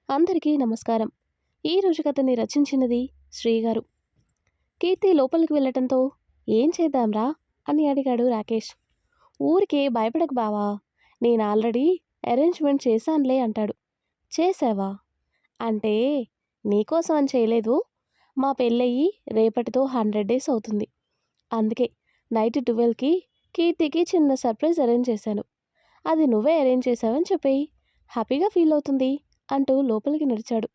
అందరికీ నమస్కారం. ఈరోజు కథని రచించినది శ్రీగారు. కీర్తి లోపలికి వెళ్ళటంతో ఏం చేద్దాంరా అని అడిగాడు రాకేష్. ఊరికే భయపడకు బావా, నేను ఆల్రెడీ అరేంజ్మెంట్ చేశానులే అంటాడు. చేసావా? అంటే నీకోసం అని చేయలేదు. మా పెళ్ళయి రేపటితో 100 డేస్ అవుతుంది. అందుకే నైట్ 12కి కీర్తికి చిన్న సర్ప్రైజ్ అరేంజ్ చేశాను. అది నువ్వే అరేంజ్ చేశావని చెప్పేయి, హ్యాపీగా ఫీల్ అవుతుంది అంటూ లోపలికి నడిచాడు.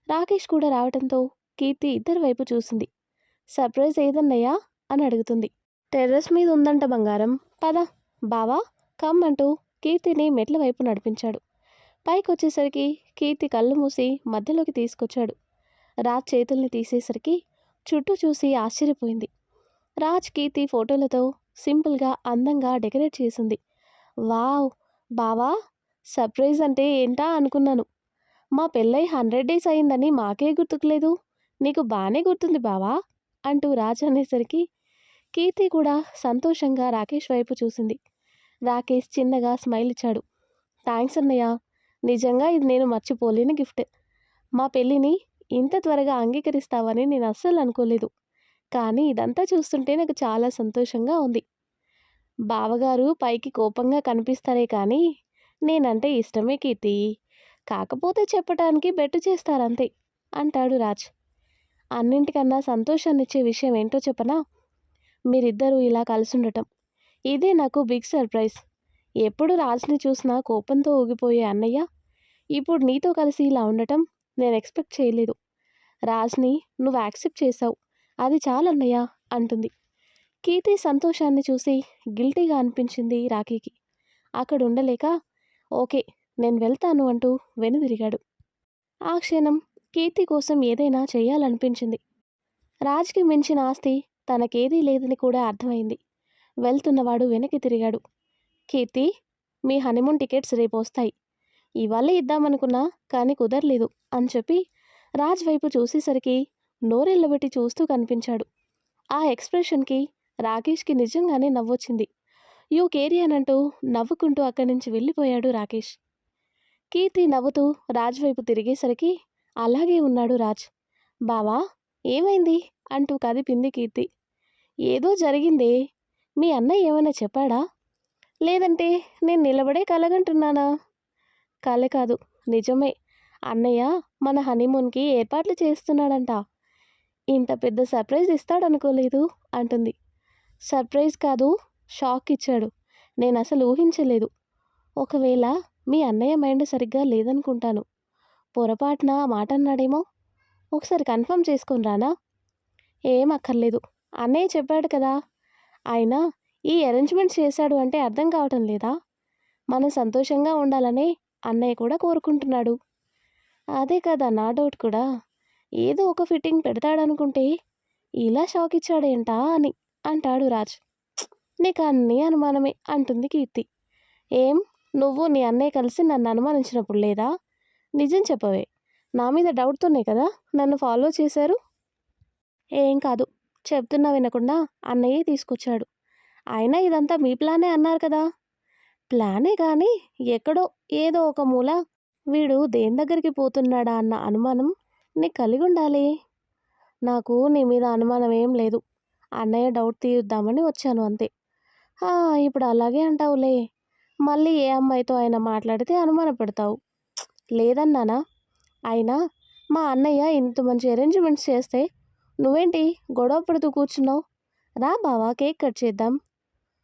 రాకేష్ కూడా రావటంతో కీర్తి ఇద్దరి వైపు చూసింది. సర్ప్రైజ్ ఏదన్నయ్యా అని అడుగుతుంది. టెర్రస్ మీద ఉందంట బంగారం, పద బావా కమ్ అంటూ కీర్తిని మెట్ల వైపు నడిపించాడు. పైకొచ్చేసరికి కీర్తి కళ్ళు మూసి మధ్యలోకి తీసుకొచ్చాడు. రాజ్ చేతుల్ని తీసేసరికి చుట్టూ చూసి ఆశ్చర్యపోయింది. రాజ్ కీర్తి ఫోటోలతో సింపుల్గా అందంగా డెకరేట్ చేసింది. వావ్ బావా, సర్ప్రైజ్ అంటే ఏంటా అనుకున్నాను. మా పెళ్ళై 100 డేస్ అయిందని మాకే గుర్తుకులేదు, నీకు బాగానే గుర్తుంది బావా అంటూ రాజ్ అనేసరికి కీర్తి కూడా సంతోషంగా రాకేష్ వైపు చూసింది. రాకేష్ చిన్నగా స్మైల్ ఇచ్చాడు. థ్యాంక్స్ అన్నయ్య, నిజంగా ఇది నేను మర్చిపోలేని గిఫ్ట్. మా పెళ్ళిని ఇంత త్వరగా అంగీకరిస్తావని నేను అస్సలు అనుకోలేదు. కానీ ఇదంతా చూస్తుంటే నాకు చాలా సంతోషంగా ఉంది. బావగారు పైకి కోపంగా కనిపిస్తారే కానీ నేనంటే ఇష్టమే కీర్తి, కాకపోతే చెప్పటానికి బెట్టు చేస్తారంతే అంటాడు రాజ్. అన్నింటికన్నా సంతోషాన్నిచ్చే విషయం ఏంటో చెప్పనా? మీరిద్దరూ ఇలా కలిసుండటం. ఇదే నాకు బిగ్ సర్ప్రైజ్. ఎప్పుడు రాజ్ని చూసినా కోపంతో ఊగిపోయే అన్నయ్య ఇప్పుడు నీతో కలిసి ఇలా ఉండటం నేను ఎక్స్పెక్ట్ చేయలేదు. రాజ్ని నువ్వు యాక్సెప్ట్ చేసావు, అది చాలన్నయ్య అంటుంది. కీర్తి సంతోషాన్ని చూసి గిల్టీగా అనిపించింది రాఖీకి. అక్కడ ఉండలేక ఓకే నేను వెళ్తాను అంటూ వెనుదిరిగాడు. ఆ క్షణం కీర్తి కోసం ఏదైనా చేయాలనిపించింది. రాజ్కి మించిన ఆస్తి తనకేదీ లేదని కూడా అర్థమైంది. వెళ్తున్నవాడు వెనక్కి తిరిగాడు. కీర్తి, మీ హనీమూన్ టికెట్స్ రేపు వస్తాయి. ఇవాళే ఇద్దామనుకున్నా కానీ కుదరలేదు అని చెప్పి రాజ్ వైపు చూసేసరికి నోరెళ్ళబెట్టి చూస్తూ కనిపించాడు. ఆ ఎక్స్ప్రెషన్కి రాకేష్కి నిజంగానే నవ్వొచ్చింది. యూ కేరియన్ అంటూ నవ్వుకుంటూ అక్కడి నుంచి వెళ్ళిపోయాడు రాకేష్. కీర్తి నవ్వుతూ రాజ్ వైపు తిరిగేసరికి అలాగే ఉన్నాడు రాజ్. బావా ఏమైంది అంటూ కదిపింది కీర్తి. ఏదో జరిగిందే, మీ అన్నయ్య ఏమైనా చెప్పాడా? లేదంటే నేను నిలబడే కలగంటున్నానా? కల కాదు, నిజమే. అన్నయ్య మన హనీమూన్కి ఏర్పాట్లు చేస్తున్నాడంట. ఇంత పెద్ద సర్ప్రైజ్ ఇస్తాడనుకోలేదు అంటుంది. సర్ప్రైజ్ కాదు, షాక్ ఇచ్చాడు. నేను అసలు ఊహించలేదు. ఒకవేళ మీ అన్నయ్య మైండ్ సరిగ్గా లేదనుకుంటాను. పొరపాటున ఆ మాట అన్నాడేమో. ఒకసారి కన్ఫర్మ్ చేసుకొని రానా? ఏం అక్కర్లేదు, అన్నయ్య చెప్పాడు కదా. అయినా ఈ అరేంజ్మెంట్స్ చేశాడు అంటే అర్థం కావటం లేదా? మనం సంతోషంగా ఉండాలనే అన్నయ్య కూడా కోరుకుంటున్నాడు. అదే కదా నా డౌట్ కూడా. ఏదో ఒక ఫిట్టింగ్ పెడతాడనుకుంటే ఇలా షాక్ ఇచ్చాడేంటా అని అంటాడు రాజ్. నీకు అన్నీ అనుమానమే అంటుంది కీర్తి. ఏం, నువ్వు నీ అన్నయ్య కలిసి నన్ను అనుమానించినప్పుడు లేదా? నిజం చెప్పవే, నా మీద డౌట్తోనే కదా నన్ను ఫాలో చేశారు. ఏం కాదు, చెప్తున్నా వినకుండా అన్నయ్యే తీసుకొచ్చాడు. అయినా ఇదంతా మీ ప్లానే అన్నారు కదా. ప్లానే కానీ ఎక్కడో ఏదో ఒక మూల వీడు దేని దగ్గరికి పోతున్నాడా అన్న అనుమానం నీకు కలిగి ఉండాలి. నాకు నీ మీద అనుమానం ఏం లేదు. అన్నయ్య డౌట్ తీయుద్దామని వచ్చాను అంతే. ఇప్పుడు అలాగే అంటావులే. మళ్ళీ ఏ అమ్మాయితో అయినా మాట్లాడితే అనుమానపడతావు. లేదన్నానా? అయినా మా అన్నయ్య ఇంత మంచి అరేంజ్మెంట్స్ చేస్తే నువ్వేంటి గొడవ పడుతూ కూర్చున్నావు? రా బావా, కేక్ కట్ చేద్దాం.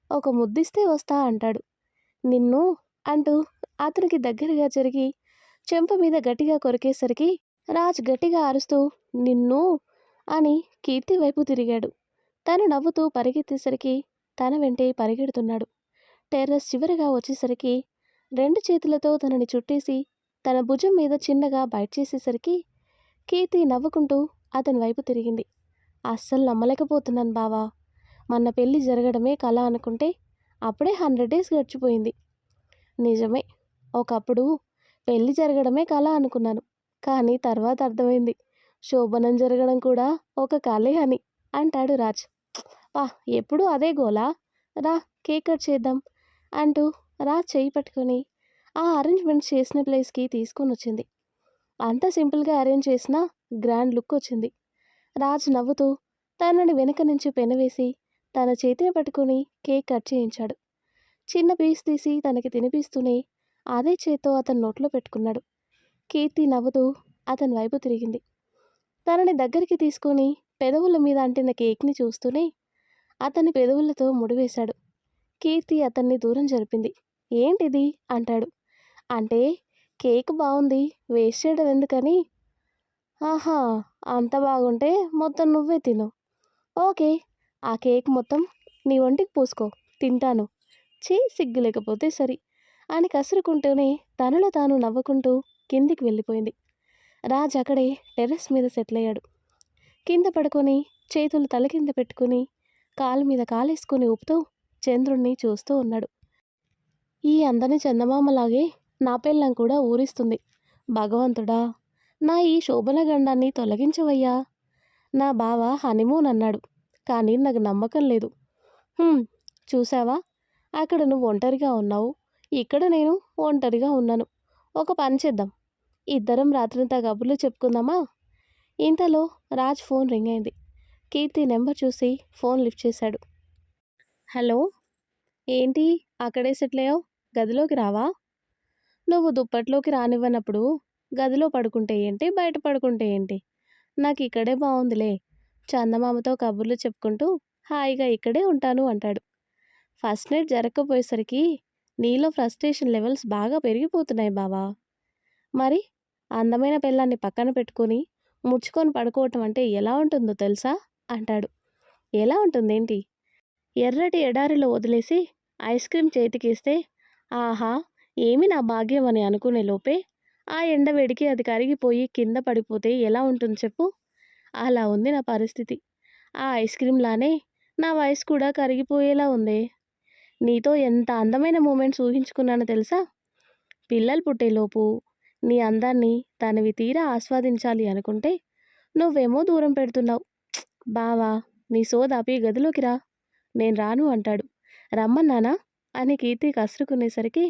ఒక ముద్దిస్తే వస్తా అంటాడు. నిన్ను అంటూ అతనికి దగ్గరగా జరిగి చెంప మీద గట్టిగా కొరికేసరికి రాజ్ గట్టిగా అరుస్తూ నిన్ను అని కీర్తి వైపు తిరిగాడు. తను నవ్వుతూ పరిగెత్తేసరికి తన వెంటే పరిగెడుతున్నాడు. టెర్రస్ చివరగా వచ్చేసరికి 2 చేతులతో తనని చుట్టేసి తన భుజం మీద చిన్నగా బైట్ చేసేసరికి కీర్తి నవ్వుకుంటూ అతని వైపు తిరిగింది. అస్సలు నమ్మలేకపోతున్నాను బావా, మన పెళ్ళి జరగడమే కల అనుకుంటే అప్పుడే 100 డేస్ గడిచిపోయింది. నిజమే, ఒకప్పుడు పెళ్ళి జరగడమే కల అనుకున్నాను. కానీ తర్వాత అర్థమైంది శోభనం జరగడం కూడా ఒక కలే అని అంటాడు రాజ్. వా, ఎప్పుడూ అదే గోలా. రా కేక్ కట్ చేద్దాం అంటూ రాజ్ చేయి పట్టుకొని ఆ అరేంజ్మెంట్స్ చేసిన ప్లేస్కి తీసుకొని వచ్చింది. అంత సింపుల్‌గా అరేంజ్ చేసినా గ్రాండ్ లుక్కొచ్చింది. రాజ్ నవ్వుతూ తనని వెనక నుంచి పెనవేసి తన చేతిని పట్టుకొని కేక్ కట్ చేయించాడు. చిన్న పీస్ తీసి తనకి తినిపిస్తూనే అదే చేత్తో అతని నోట్లో పెట్టుకున్నాడు. కీర్తి నవ్వుతూ అతని వైపు తిరిగింది. తనని దగ్గరికి తీసుకొని పెదవుల మీద అంటిన కేక్‌ని చూస్తూనే అతని పెదవులతో ముడివేశాడు. కీర్తి అతన్ని దూరం జరిపింది. ఏంటిది అంటాడు. అంటే కేక్ బావుంది, వేస్ట్ చేయడం ఎందుకని. ఆహా! అంత బాగుంటే మొత్తం నువ్వే తిను. ఓకే. ఆ కేక్ మొత్తం నీ ఒంటికి పూసుకో, తింటాను. ఛీ సిగ్గు లేకపోతే సరి అని కసురుకుంటూనే తనలో తాను నవ్వుకుంటూ కిందికి వెళ్ళిపోయింది. రాజ్ అక్కడే టెర్రస్ మీద సెటిల్ అయ్యాడు. కింద పడుకొని చేతులు తల కింద పెట్టుకుని కాలు మీద కాలేసుకుని ఊపుతూ చంద్రుణ్ణి చూస్తూ ఉన్నాడు. ఈ అందని చందమామలాగే నా పెళ్ళం కూడా ఊరిస్తుంది. భగవంతుడా, నా ఈ శోభనగండాన్ని తొలగించవయ్యా. నా బావ హనీమూన్ అన్నాడు, కానీ నాకు నమ్మకం లేదు. "హుం, చూసావా, అక్కడ నువ్వు ఒంటరిగా ఉన్నావు, ఇక్కడ నేను ఒంటరిగా ఉన్నాను. ఒక పని చేద్దాం, ఇద్దరం రాత్రంతా కబుర్లు చెప్పుకుందామా?" ఇంతలో రాజ్ ఫోన్ రింగ్ అయింది. కీర్తి నెంబర్ చూసి ఫోన్ లిఫ్ట్ చేశాడు. హలో, ఏంటి అక్కడే సెటిల్ అయ్యావు? గదిలోకి రావా? నువ్వు దుప్పట్లోకి రానివ్వనప్పుడు గదిలో పడుకుంటే ఏంటి, బయట పడుకుంటే ఏంటి? నాకు ఇక్కడే బాగుందిలే. చందమామతో కబుర్లు చెప్పుకుంటూ హాయిగా ఇక్కడే ఉంటాను అంటాడు. ఫస్ట్ నైట్ జరగకపోయేసరికి నీలో ఫ్రస్ట్రేషన్ లెవెల్స్ బాగా పెరిగిపోతున్నాయి బావా. మరి అందమైన పిల్లాన్ని పక్కన పెట్టుకొని ముడుచుకొని పడుకోవటం అంటే ఎలా ఉంటుందో తెలుసా అంటాడు. ఎలా ఉంటుందేంటి? ఎర్రటి ఎడారిలో వదిలేసి ఐస్ క్రీమ్ చేతికిస్తే ఆహా ఏమి నా భాగ్యం అని అనుకునే లోపే ఆ ఎండవేడికి అది కరిగిపోయి కింద పడిపోతే ఎలా ఉంటుంది చెప్పు. అలా ఉంది నా పరిస్థితి. ఆ ఐస్ క్రీమ్లానే నా వయసు కూడా కరిగిపోయేలా ఉంది. నీతో ఎంత అందమైన మూమెంట్స్ ఊహించుకున్నానో తెలుసా. పిల్లలు పుట్టేలోపు నీ అందాన్ని తనవి తీరా ఆస్వాదించాలి అనుకుంటే నువ్వేమో దూరం పెడుతున్నావు. బావా, నీ సోదాపి గదిలోకి రా. నేను రాను అంటాడు. రమ్మన్నానా అని కీర్తి కసురుకునేసరికి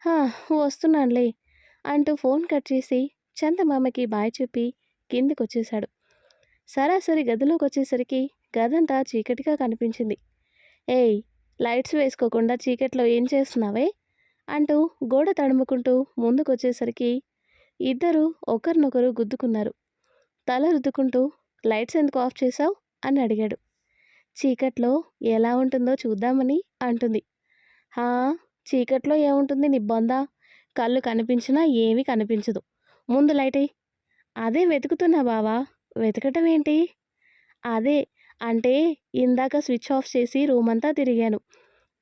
"హా, వస్తున్నానులే" అంటూ ఫోన్ కట్ చేసి చందమామకి బాయ్ చెప్పి కిందికొచ్చేశాడు. సరాసరి గదిలోకి వచ్చేసరికి గదంతా చీకటిగా కనిపించింది. "ఏయ్, లైట్స్ వేసుకోకుండా చీకట్లో ఏం చేస్తున్నావే?" అంటూ గోడ తడుముకుంటూ ముందుకొచ్చేసరికి ఇద్దరూ ఒకరినొకరు గుద్దుకున్నారు. తల రుద్దుకుంటూ "లైట్స్ ఎందుకు ఆఫ్ చేశావు?" అని అడిగాడు. "చీకట్లో ఎలా ఉంటుందో చూద్దామని" అంటుంది. "హా, చీకట్లో ఏముంటుంది నీ బొంద, కళ్ళు కనిపించినా ఏమీ కనిపించదు. ముందు లైటెయ్." "అదే వెతుకుతున్నా బావా." "వెతకటం ఏంటి?" "అదే, అంటే ఇందాక స్విచ్ ఆఫ్ చేసి రూమంతా తిరిగాను.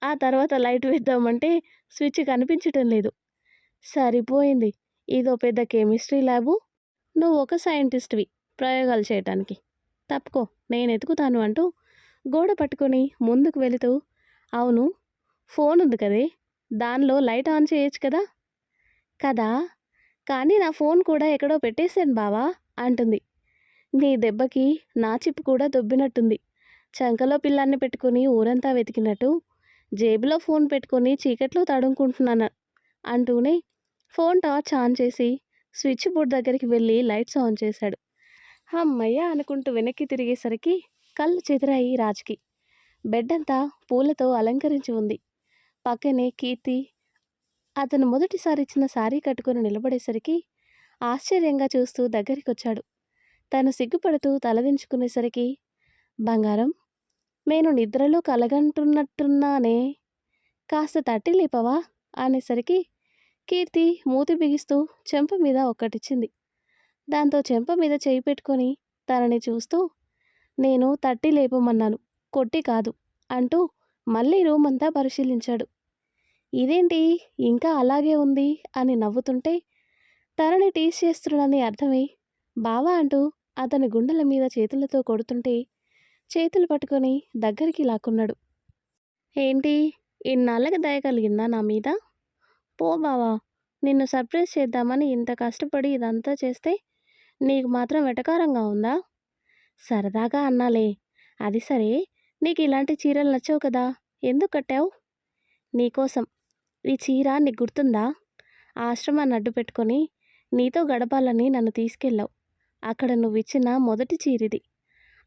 ఆ తర్వాత లైట్ వేద్దామంటే స్విచ్ కనిపించటం లేదు." "సరిపోయింది, ఇదో పెద్ద కెమిస్ట్రీ ల్యాబు. నువ్వు ఒక సైంటిస్ట్‌వి ప్రయోగాలు చేయటానికి. తప్పుకో, నేను ఎతుకుతాను" అంటూ గోడ పట్టుకొని ముందుకు వెళుతూ "అవును, ఫోన్ ఉంది కదే, దానిలో లైట్ ఆన్ చేయొచ్చు కదా." "కదా, కానీ నా ఫోన్ కూడా ఎక్కడో పెట్టేశాను బావా" అంటుంది. "నీ దెబ్బకి నా చిప్పు కూడా దొబ్బినట్టుంది. చంకలో పిల్లాన్ని పెట్టుకుని ఊరంతా వెతికినట్టు జేబులో ఫోన్ పెట్టుకొని చీకట్లో తడుముకుంటున్నాను" అంటూనే ఫోన్ టార్చ్ ఆన్ చేసి స్విచ్ బోర్డ్ దగ్గరికి వెళ్ళి లైట్స్ ఆన్ చేశాడు. హమ్మయ్య అనుకుంటూ వెనక్కి తిరిగేసరికి కళ్ళు చెదిరాయి రాజ్కి. బెడ్ అంతా పూలతో అలంకరించి ఉంది. పక్కనే కీర్తి అతను మొదటిసారి ఇచ్చిన శారీ కట్టుకుని నిలబడేసరికి ఆశ్చర్యంగా చూస్తూ దగ్గరికొచ్చాడు. తను సిగ్గుపడుతూ తలదించుకునేసరికి "బంగారం, నేను నిద్రలో కలగంటున్నట్టున్నానే, కాస్త తట్టి లేపవా" అనేసరికి కీర్తి మూతి బిగిస్తూ చెంప మీద ఒక్కటిచ్చింది. దాంతో చెంప మీద చేయి పెట్టుకొని తనని చూస్తూ "నేను తట్టి లేపమన్నాను, కొట్టి కాదు" అంటూ మళ్ళీ రూమంతా పరిశీలించాడు. "ఇదేంటి ఇంకా అలాగే ఉంది" అని నవ్వుతుంటే తనని టీజ్ చేస్తున్నాడని అర్థమై "బావా" అంటూ అతని గుండెల మీద చేతులతో కొడుతుంటే చేతులు పట్టుకొని దగ్గరికి లాక్కున్నాడు. "ఏంటి, ఇన్నాళ్ళకి దయ కలిగిందా నా మీద? పో బావా, నిన్ను సర్ప్రైజ్ చేద్దామని ఇంత కష్టపడి ఇదంతా చేస్తే నీకు మాత్రం వెటకారంగా ఉందా?" "సరదాగా అన్నాలే. అది సరే, నీకు ఇలాంటి చీరలు నచ్చవు కదా, ఎందుకు కట్టావు?" "నీకోసం. ఈ చీర నీకు గుర్తుందా? ఆశ్రమాన్ని అడ్డు పెట్టుకొని నీతో గడపాలని నన్ను తీసుకెళ్ళావు. అక్కడ నువ్విచ్చిన మొదటి చీరిది.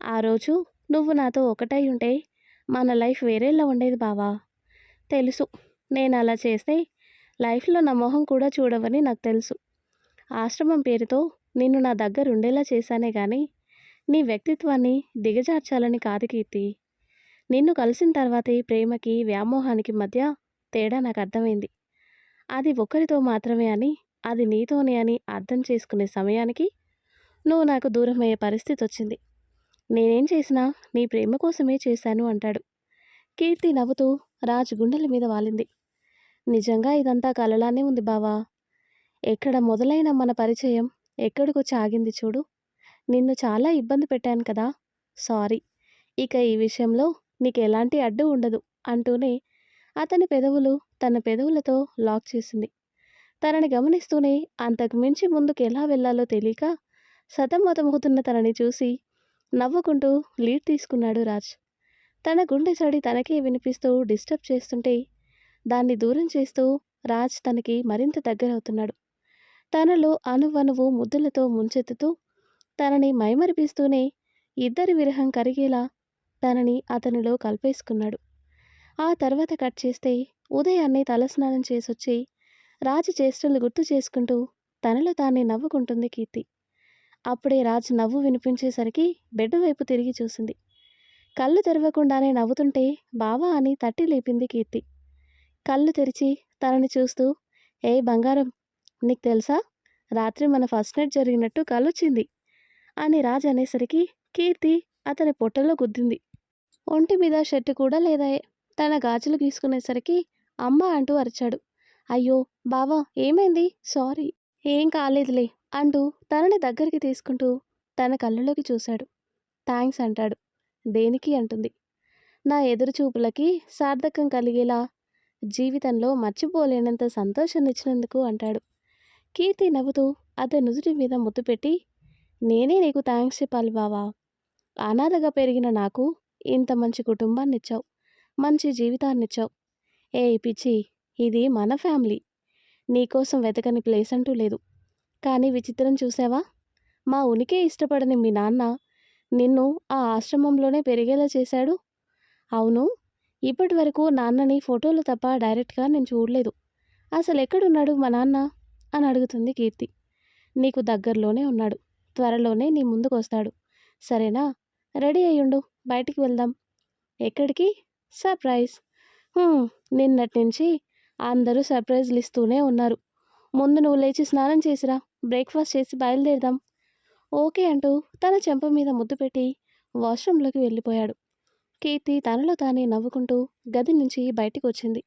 ఆ రోజు నువ్వు నాతో ఒకటై ఉంటే మన లైఫ్ వేరేలా ఉండేది బావా. తెలుసు, నేను అలా చేస్తే లైఫ్లో నా మొహం కూడా చూడవని నాకు తెలుసు. ఆశ్రమం పేరుతో నిన్ను నా దగ్గర ఉండేలా చేశానే గాని నీ వ్యక్తిత్వాన్ని దిగజార్చాలని కాదు కీర్తి. నిన్ను కలిసిన తర్వాతే ప్రేమకి వ్యామోహానికి మధ్య తేడా నాకు అర్థమైంది. అది ఒకరితో మాత్రమే అని, అది నీతోనే అని అర్థం చేసుకునే సమయానికి నువ్వు నాకు దూరమయ్యే పరిస్థితి వచ్చింది. నేనేం చేసినా నీ ప్రేమ కోసమే చేశాను అంటాడు. కీర్తి నవ్వుతూ రాజ్ గుండెల మీద వాలింది. నిజంగా ఇదంతా కలలానే ఉంది బావా. ఎక్కడ మొదలైన మన పరిచయం ఎక్కడికొచ్చి ఆగింది చూడు. నిన్ను చాలా ఇబ్బంది పెట్టాను కదా. సారీ. ఇక ఈ విషయంలో నీకెలాంటి అడ్డు ఉండదు అంటూనే అతని పెదవులు తన పెదవులతో లాక్ చేసింది. తనని గమనిస్తూనే అంతకు మించి ముందుకు ఎలా వెళ్లాలో తెలియక సతమతమవుతున్న తనని చూసి నవ్వుకుంటూ లీడ్ తీసుకున్నాడు రాజ్. తన గుండె సడి తనకే వినిపిస్తూ డిస్టర్బ్ చేస్తుంటే దాన్ని దూరం చేస్తూ రాజ్ తనకి మరింత దగ్గరవుతున్నాడు. తనలో అణువణువు ముద్దులతో ముంచెత్తుతూ తనని మైమరిపిస్తూనే ఇద్దరి విరహం కరిగేలా తనని అతనిలో కలిపేసుకున్నాడు. ఆ తర్వాత కట్ చేస్తే ఉదయాన్నే తలస్నానం చేసొచ్చి రాజు చేష్టలు గుర్తు చేసుకుంటూ తనలో తానే నవ్వుకుంటుంది కీర్తి. అప్పుడే రాజు నవ్వు వినిపించేసరికి బెడ్ వైపు తిరిగి చూసింది. కళ్ళు తెరవకుండానే నవ్వుతుంటే బావా అని తట్టి లేపింది కీర్తి. కళ్ళు తెరిచి తనని చూస్తూ, ఏ బంగారం, నీకు తెలుసా, రాత్రి మన ఫస్ట్ నైట్ జరిగినట్టు కలొచ్చింది అని రాజు అనేసరికి కీర్తి అతని పొట్టలో గుద్దింది. ఒంటి మీద షర్టు కూడా లేదాయే. తన గాజులు గీసుకునేసరికి అమ్మ అంటూ అరిచాడు. అయ్యో బావా, ఏమైంది? సారీ. ఏం కాలేదులే అంటూ తనని దగ్గరికి తీసుకుంటూ తన కళ్ళలోకి చూశాడు. థ్యాంక్స్ అంటాడు. దేనికి అంటుంది. నా ఎదురుచూపులకి సార్థకం కలిగేలా జీవితంలో మర్చిపోలేనంత సంతోషాన్నిచ్చినందుకు అంటాడు. కీర్తి నవ్వుతూ అతని నుదుటి మీద ముద్దు పెట్టి, నేనే నీకు థ్యాంక్స్ చెప్పాలి బావా. అనాథగా పెరిగిన నాకు ఇంత మంచి కుటుంబాన్నిచ్చావు, మంచి జీవితాన్నిచ్చావు. ఏ పిచ్చి, ఇది మన ఫ్యామిలీ. నీకోసం వెతకని ప్లేస్ అంటూ లేదు. కానీ విచిత్రం చూసావా, మా ఉనికే ఇష్టపడని మీ నాన్న నిన్ను ఆ ఆశ్రమంలోనే పెరిగేలా చేశాడు. అవును, ఇప్పటి వరకు నాన్నని ఫోటోలు తప్ప డైరెక్ట్గా నేను చూడలేదు. అసలు ఎక్కడున్నాడు మా నాన్న అని అడుగుతుంది కీర్తి. నీకు దగ్గరలోనే ఉన్నాడు. త్వరలోనే నీ ముందుకు వస్తాడు. సరేనా? రెడీ అయ్యుండు, బయటికి వెళ్దాం. ఎక్కడికి? సర్ప్రైజ్. నిన్నటి నుంచి అందరూ సర్ప్రైజ్లు ఇస్తూనే ఉన్నారు. ముందు నువ్వు లేచి స్నానం చేసిరా, బ్రేక్ఫాస్ట్ చేసి బయలుదేరదాం. ఓకే అంటూ తన చెంప మీద ముద్దు పెట్టి వాష్రూమ్లోకి వెళ్ళిపోయాడు. కీర్తి తనలో తానే నవ్వుకుంటూ గది నుంచి బయటికి వచ్చింది.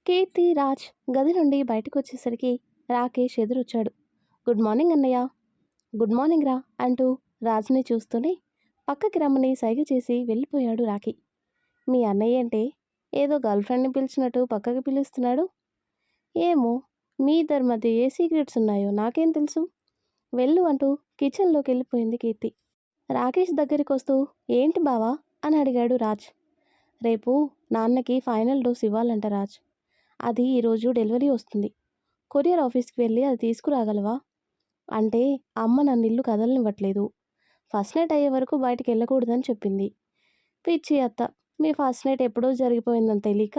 కీర్తి రాజ్ గది నుండి బయటకు వచ్చేసరికి రాకేష్ ఎదురొచ్చాడు. గుడ్ మార్నింగ్ అన్నయ్య. గుడ్ మార్నింగ్ రా అంటూ రాజ్ని చూస్తూనే పక్కకి రమ్మని సైగ చేసి వెళ్ళిపోయాడు రాఖీ. మీ అన్నయ్య అంటే ఏదో గర్ల్ ఫ్రెండ్ని పిలిచినట్టు పక్కకి పిలుస్తున్నాడు. ఏమో, మీ ఇద్దరి మధ్య ఏ సీక్రెట్స్ ఉన్నాయో నాకేం తెలుసు. వెళ్ళు అంటూ కిచెన్లోకి వెళ్ళిపోయింది కీర్తి. రాకేష్ దగ్గరికి వస్తూ ఏంటి బావా అని అడిగాడు రాజ్. రేపు నాన్నకి ఫైనల్ డోస్ ఇవ్వాలంట రాజ్. అది ఈరోజు డెలివరీ వస్తుంది. కొరియర్ ఆఫీస్కి వెళ్ళి అది తీసుకురాగలవా? అంటే అమ్మ నన్ను ఇల్లు కదలనివ్వట్లేదు. ఫస్ట్ నైట్ అయ్యే వరకు బయటికి వెళ్ళకూడదని చెప్పింది. పిచ్చి అత్త, మీ ఫస్ట్ నైట్ ఎప్పుడో జరిగిపోయిందని తెలియక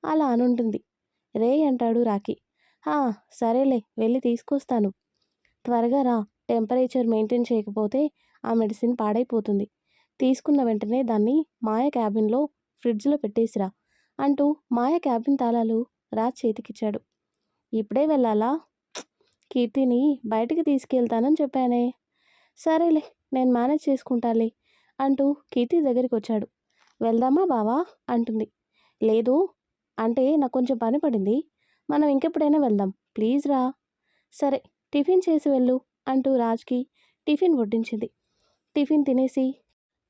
అలా అనుంటుంది రే అంటాడు రాఖీ. సరేలే, వెళ్ళి తీసుకొస్తాను. త్వరగా రా, టెంపరేచర్ మెయింటైన్ చేయకపోతే ఆ మెడిసిన్ పాడైపోతుంది. తీసుకున్న వెంటనే దాన్ని మాయ క్యాబిన్లో ఫ్రిడ్జ్లో పెట్టేసిరా అంటూ మాయ క్యాబిన్ తాళాలు రాజ్ చేతికిచ్చాడు. ఇప్పుడే వెళ్ళాలా? కీర్తిని బయటికి తీసుకెళ్తానని చెప్పానే. సరేలే, నేను మేనేజ్ చేసుకుంటాలే అంటూ కీర్తి దగ్గరికి వచ్చాడు. వెళ్దామా బావా అంటుంది. లేదు, అంటే నాకు కొంచెం పని పడింది. మనం ఇంకెప్పుడైనా వెళ్దాం, ప్లీజ్ రా. సరే, టిఫిన్ చేసి వెళ్ళు అంటూ రాజ్కి టిఫిన్ వడ్డించింది. టిఫిన్ తినేసి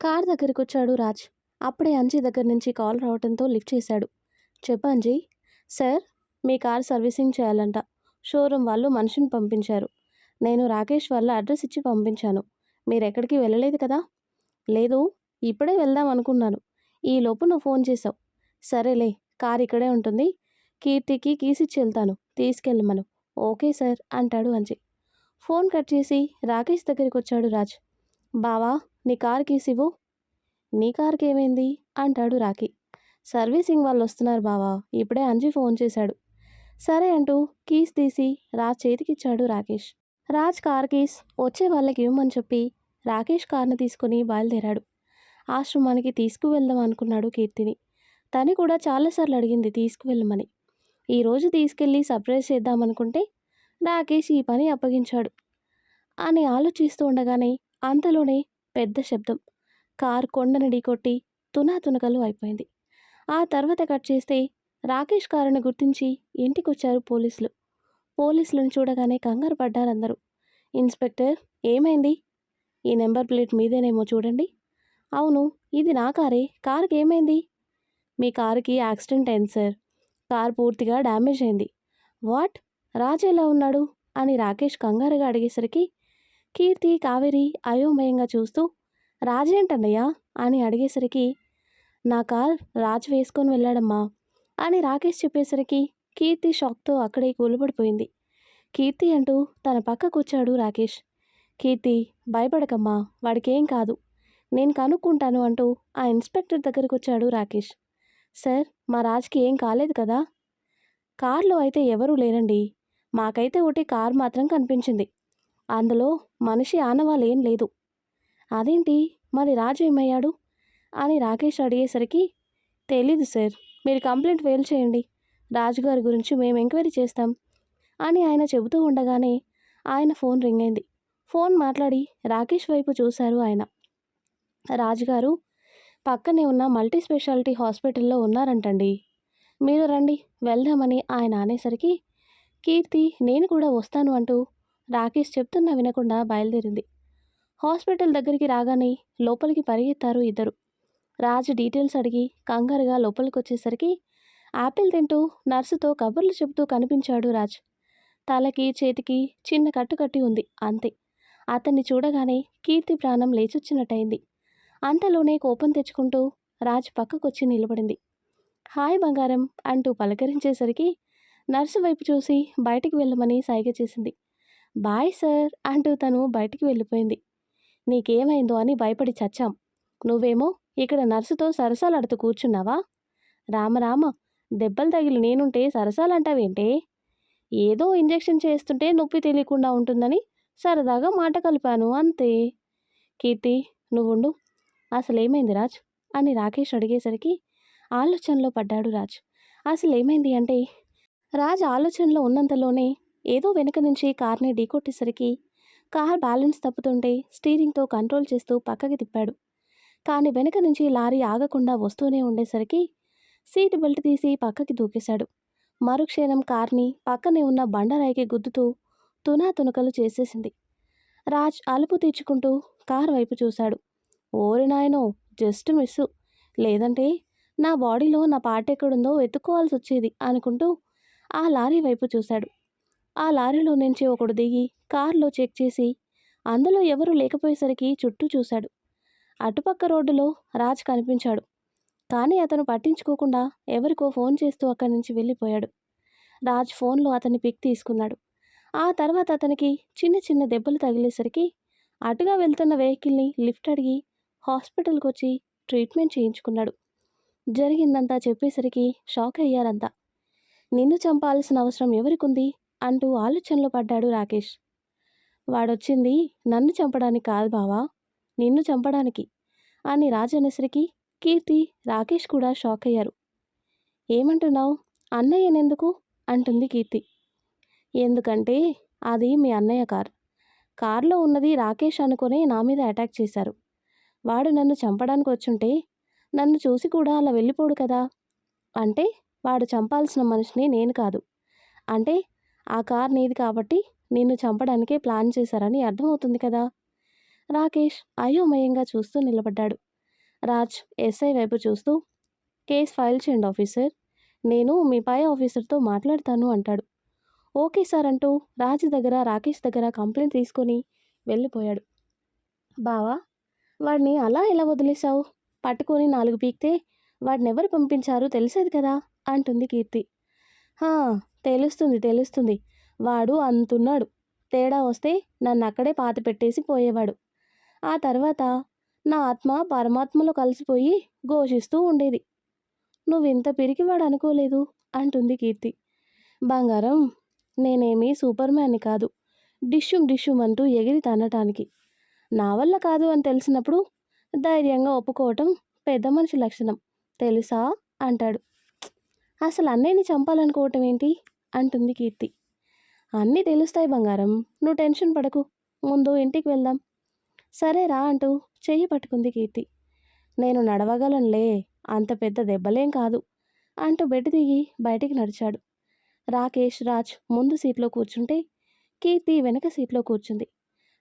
కార్ దగ్గరికి వచ్చాడు రాజ్. అప్పుడే అంజీ దగ్గర నుంచి కాల్ రావడంతో లిఫ్ట్ చేశాడు. చెప్పు అంజీ. సార్, మీ కార్ సర్వీసింగ్ చేయాలంట. షోరూమ్ వాళ్ళు మనిషిని పంపించారు. నేను రాకేష్ వాళ్ళ అడ్రస్ ఇచ్చి పంపించాను. మీరు ఎక్కడికి వెళ్ళలేదు కదా? లేదు, ఇప్పుడే వెళ్దాం అనుకున్నాను. ఈలోపు నువ్వు ఫోన్ చేసావు. సరేలే, కార్ ఇక్కడే ఉంటుంది. కీర్తికి కీస్ ఇచ్చి వెళ్తాను, తీసుకెళ్ళమను. ఓకే సార్ అంటాడు అంజీ. ఫోన్ కట్ చేసి రాకేష్ దగ్గరికి వచ్చాడు రాజ్. బావా, నీ కార్ కీస్ ఇవ్వు. నీ కార్కి ఏమైంది అంటాడు రాకీ. సర్వీసింగ్ వాళ్ళు వస్తున్నారు బావా, ఇప్పుడే అంజీ ఫోన్ చేశాడు. సరే అంటూ కీస్ తీసి రాజ్ చేతికిచ్చాడు రాకేష్. రాజ్ కార్ కీస్ వచ్చే వాళ్ళకి ఇవ్వమని చెప్పి రాకేష్ కార్ని తీసుకుని బయలుదేరాడు. ఆశ్రమానికి తీసుకువెళ్దాం అనుకున్నాడు కీర్తిని. తను కూడా చాలాసార్లు అడిగింది తీసుకువెళ్ళమని. ఈరోజు తీసుకెళ్ళి సర్ప్రైజ్ చేద్దామనుకుంటే రాకేష్ ఈ పని అప్పగించాడు అని ఆలోచిస్తూ ఉండగానే అంతలోనే పెద్ద శబ్దం. కార్ కొండని ఢీకొట్టి తునాతునకలు అయిపోయింది. ఆ తర్వాత కట్ చేస్తే రాకేష్ కారుని గుర్తించి ఇంటికొచ్చారు పోలీసులు. పోలీసులను చూడగానే కంగారు పడ్డారందరూ. ఇన్స్పెక్టర్, ఏమైంది? ఈ నెంబర్ ప్లేట్ మీదేనేమో చూడండి. అవును, ఇది నా కారే. కారుకి ఏమైంది? మీ కారుకి యాక్సిడెంట్ అయింది సార్. కార్ పూర్తిగా డ్యామేజ్ అయింది. వాట్? రాజు ఎలా ఉన్నాడు అని రాకేష్ కంగారుగా అడిగేసరికి కీర్తి, కావేరి అయోమయంగా చూస్తూ రాజేంటన్నయ్యా అని అడిగేసరికి నా కార్ రాజు వేసుకొని వెళ్ళాడమ్మా అని రాకేష్ చెప్పేసరికి కీర్తి షాక్తో అక్కడే కూలబడిపోయింది. కీర్తి అంటూ తన పక్కకు వచ్చాడు రాకేష్. కీర్తి, భయపడకమ్మా, వాడికేం కాదు, నేను కనుక్కుంటాను అంటూ ఆ ఇన్స్పెక్టర్ దగ్గరకు వచ్చాడు రాకేష్. సార్, మా రాజ్కి ఏం కాలేదు కదా? కార్లో అయితే ఎవరూ లేరండి. మాకైతే ఒకటి కార్ మాత్రం కనిపించింది. అందులో మనిషి ఆనవాలేం లేదు. అదేంటి, మరి రాజు ఏమయ్యాడు అని రాకేష్ అడిగేసరికి తెలీదు సార్, మీరు కంప్లైంట్ ఫెయిల్ చేయండి, రాజుగారి గురించి మేము ఎంక్వైరీ చేస్తాం అని ఆయన చెబుతూ ఉండగానే ఆయన ఫోన్ రింగ్ అయింది. ఫోన్ మాట్లాడి రాకేష్ వైపు చూశారు ఆయన. రాజుగారు పక్కనే ఉన్న మల్టీ స్పెషాలిటీ హాస్పిటల్లో ఉన్నారంటండి, మీరు రండి వెళ్దామని ఆయన అనేసరికి కీర్తి నేను కూడా వస్తాను అంటూ రాకేష్ చెప్తున్నా వినకుండా బయలుదేరింది. హాస్పిటల్ దగ్గరికి రాగానే లోపలికి పరిగెత్తారు ఇద్దరు. రాజు డీటెయిల్స్ అడిగి కంగారుగా లోపలికి వచ్చేసరికి యాపిల్ తింటూ నర్సుతో కబుర్లు చెబుతూ కనిపించాడు రాజ్. తలకి చేతికి చిన్న కట్టు ఉంది అంతే. అతన్ని చూడగానే కీర్తి ప్రాణం లేచొచ్చినట్టయింది. అంతలోనే కోపం తెచ్చుకుంటూ రాజ్ పక్కకొచ్చి నిలబడింది. హాయ్ బంగారం అంటూ పలకరించేసరికి నర్సు వైపు చూసి బయటికి వెళ్ళమని సైగ చేసింది. బాయ్ సార్ అంటూ తను బయటికి వెళ్ళిపోయింది. నీకేమైందో అని భయపడి చచ్చాం. నువ్వేమో ఇక్కడ నర్సుతో సరసాలాడుతూ కూర్చున్నావా? రామరామ, దెబ్బలు తగిలి నేనుంటే సరసాలంటావేంటే? ఏదో ఇంజెక్షన్ చేస్తుంటే నొప్పి తెలియకుండా ఉంటుందని సరదాగా మాట కలిపాను అంతే. కీర్తి, నువ్వుండు, అసలేమైంది రాజ్ అని రాకేష్ అడిగేసరికి ఆలోచనలో పడ్డాడు రాజ్. అసలేమైంది అంటే రాజ్ ఆలోచనలో ఉన్నంతలోనే ఏదో వెనుక నుంచి కార్ని ఢీకొట్టేసరికి కార్ బ్యాలెన్స్ తప్పుతుంటే స్టీరింగ్తో కంట్రోల్ చేస్తూ పక్కకి తిప్పాడు. కానీ వెనుక నుంచి లారీ ఆగకుండా వస్తూనే ఉండేసరికి సీట్ బెల్ట్ తీసి పక్కకి దూకేశాడు. మరుక్షణం కార్ని పక్కనే ఉన్న బండరాయికి గుద్దుతూ తునాతునకలు చేసేసింది. రాజ్ అలుపు తీర్చుకుంటూ కార్ వైపు చూశాడు. ఓరి నాయనో, జస్ట్ మిస్సు, లేదంటే నా బాడీలో నా పార్ట్ ఎక్కడుందో వెతుక్కోవాల్సి వచ్చేది అనుకుంటూ ఆ లారీ వైపు చూశాడు. ఆ లారీలో నుంచి ఒకడు దిగి కార్లో చెక్ చేసి అందులో ఎవరూ లేకపోయేసరికి చుట్టూ చూశాడు. అటుపక్క రోడ్డులో రాజ్ కనిపించాడు. కానీ అతను పట్టించుకోకుండా ఎవరికో ఫోన్ చేస్తూ అక్కడి నుంచి వెళ్ళిపోయాడు. రాజ్ ఫోన్లో అతని పిక్ తీసుకున్నాడు. ఆ తర్వాత అతనికి చిన్న చిన్న దెబ్బలు తగిలేసరికి అటుగా వెళ్తున్న వెహికల్ని లిఫ్ట్ అడిగి హాస్పిటల్కి వచ్చి ట్రీట్మెంట్ చేయించుకున్నాడు. జరిగిందంతా చెప్పేసరికి షాక్ అయ్యారంతా. నిన్ను చంపాల్సిన అవసరం ఎవరికుంది అంటూ ఆలోచనలో పడ్డాడు రాకేష్. వాడొచ్చింది నన్ను చంపడానికి కాదు బావా, నిన్ను చంపడానికి అని రాజ్ అనేసరికి కీర్తి, రాకేష్ కూడా షాక్ అయ్యారు. ఏమంటున్నావు? అన్నయ్యనెందుకు అంటుంది కీర్తి. ఎందుకంటే అది మీ అన్నయ్య కార్. కార్లో ఉన్నది రాకేష్ అనుకునే నా మీద అటాక్ చేశారు. వాడు నన్ను చంపడానికి వచ్చుంటే నన్ను చూసి కూడా అలా వెళ్ళిపోడు కదా. అంటే వాడు చంపాల్సిన మనిషిని నేను కాదు. అంటే ఆ కార్ నీది కాబట్టి నిన్ను చంపడానికే ప్లాన్ చేశారని అర్థమవుతుంది కదా. రాకేష్ అయోమయంగా చూస్తూ నిలబడ్డాడు. రాజ్ ఎస్ఐ వైపు చూస్తూ కేస్ ఫైల్ చేయండి ఆఫీసర్, నేను మీ పై ఆఫీసర్తో మాట్లాడతాను అంటాడు. ఓకే సార్ అంటూ రాజ్ దగ్గర రాకేష్ దగ్గర కంప్లైంట్ తీసుకొని వెళ్ళిపోయాడు. బావా, వాడిని అలా ఎలా వదిలేశావు? పట్టుకొని 4 పీకితే వాడినెవరు పంపించారు తెలిసేది కదా అంటుంది కీర్తి. తెలుస్తుంది, వాడు అంతున్నాడు. తేడా వస్తే నన్నక్కడే పాతిపెట్టేసి పోయేవాడు. ఆ తర్వాత నా ఆత్మ పరమాత్మలో కలిసిపోయి ఘోషిస్తూ ఉండేది. నువ్వింత పిరికివాడనుకోలేదు అంటుంది కీర్తి. బంగారం, నేనేమీ సూపర్ మ్యాన్‌ని కాదు. డిష్షుమ్ డిష్షుమ్ అంటూ ఎగిరి తన్నటానికి. నా వల్ల కాదు అని తెలిసినప్పుడు ధైర్యంగా ఒప్పుకోవటం పెద్ద మనిషి లక్షణం తెలుసా అంటాడు. అసలు అన్నయ్యని చంపాలనుకోవటం ఏంటి అంటుంది కీర్తి. అన్నీ తెలుస్తాయి బంగారం, నువ్వు టెన్షన్ పడకు. ముందు ఇంటికి వెళ్దాం. సరే రా అంటూ చెయ్యి పట్టుకుంది కీర్తి. నేను నడవగలనులే, అంత పెద్ద దెబ్బలేం కాదు అంటూ బెడ్ దిగి బయటికి నడిచాడు. రాకేష్, రాజ్ ముందు సీట్లో కూర్చుంటే కీర్తి వెనక సీట్లో కూర్చుంది.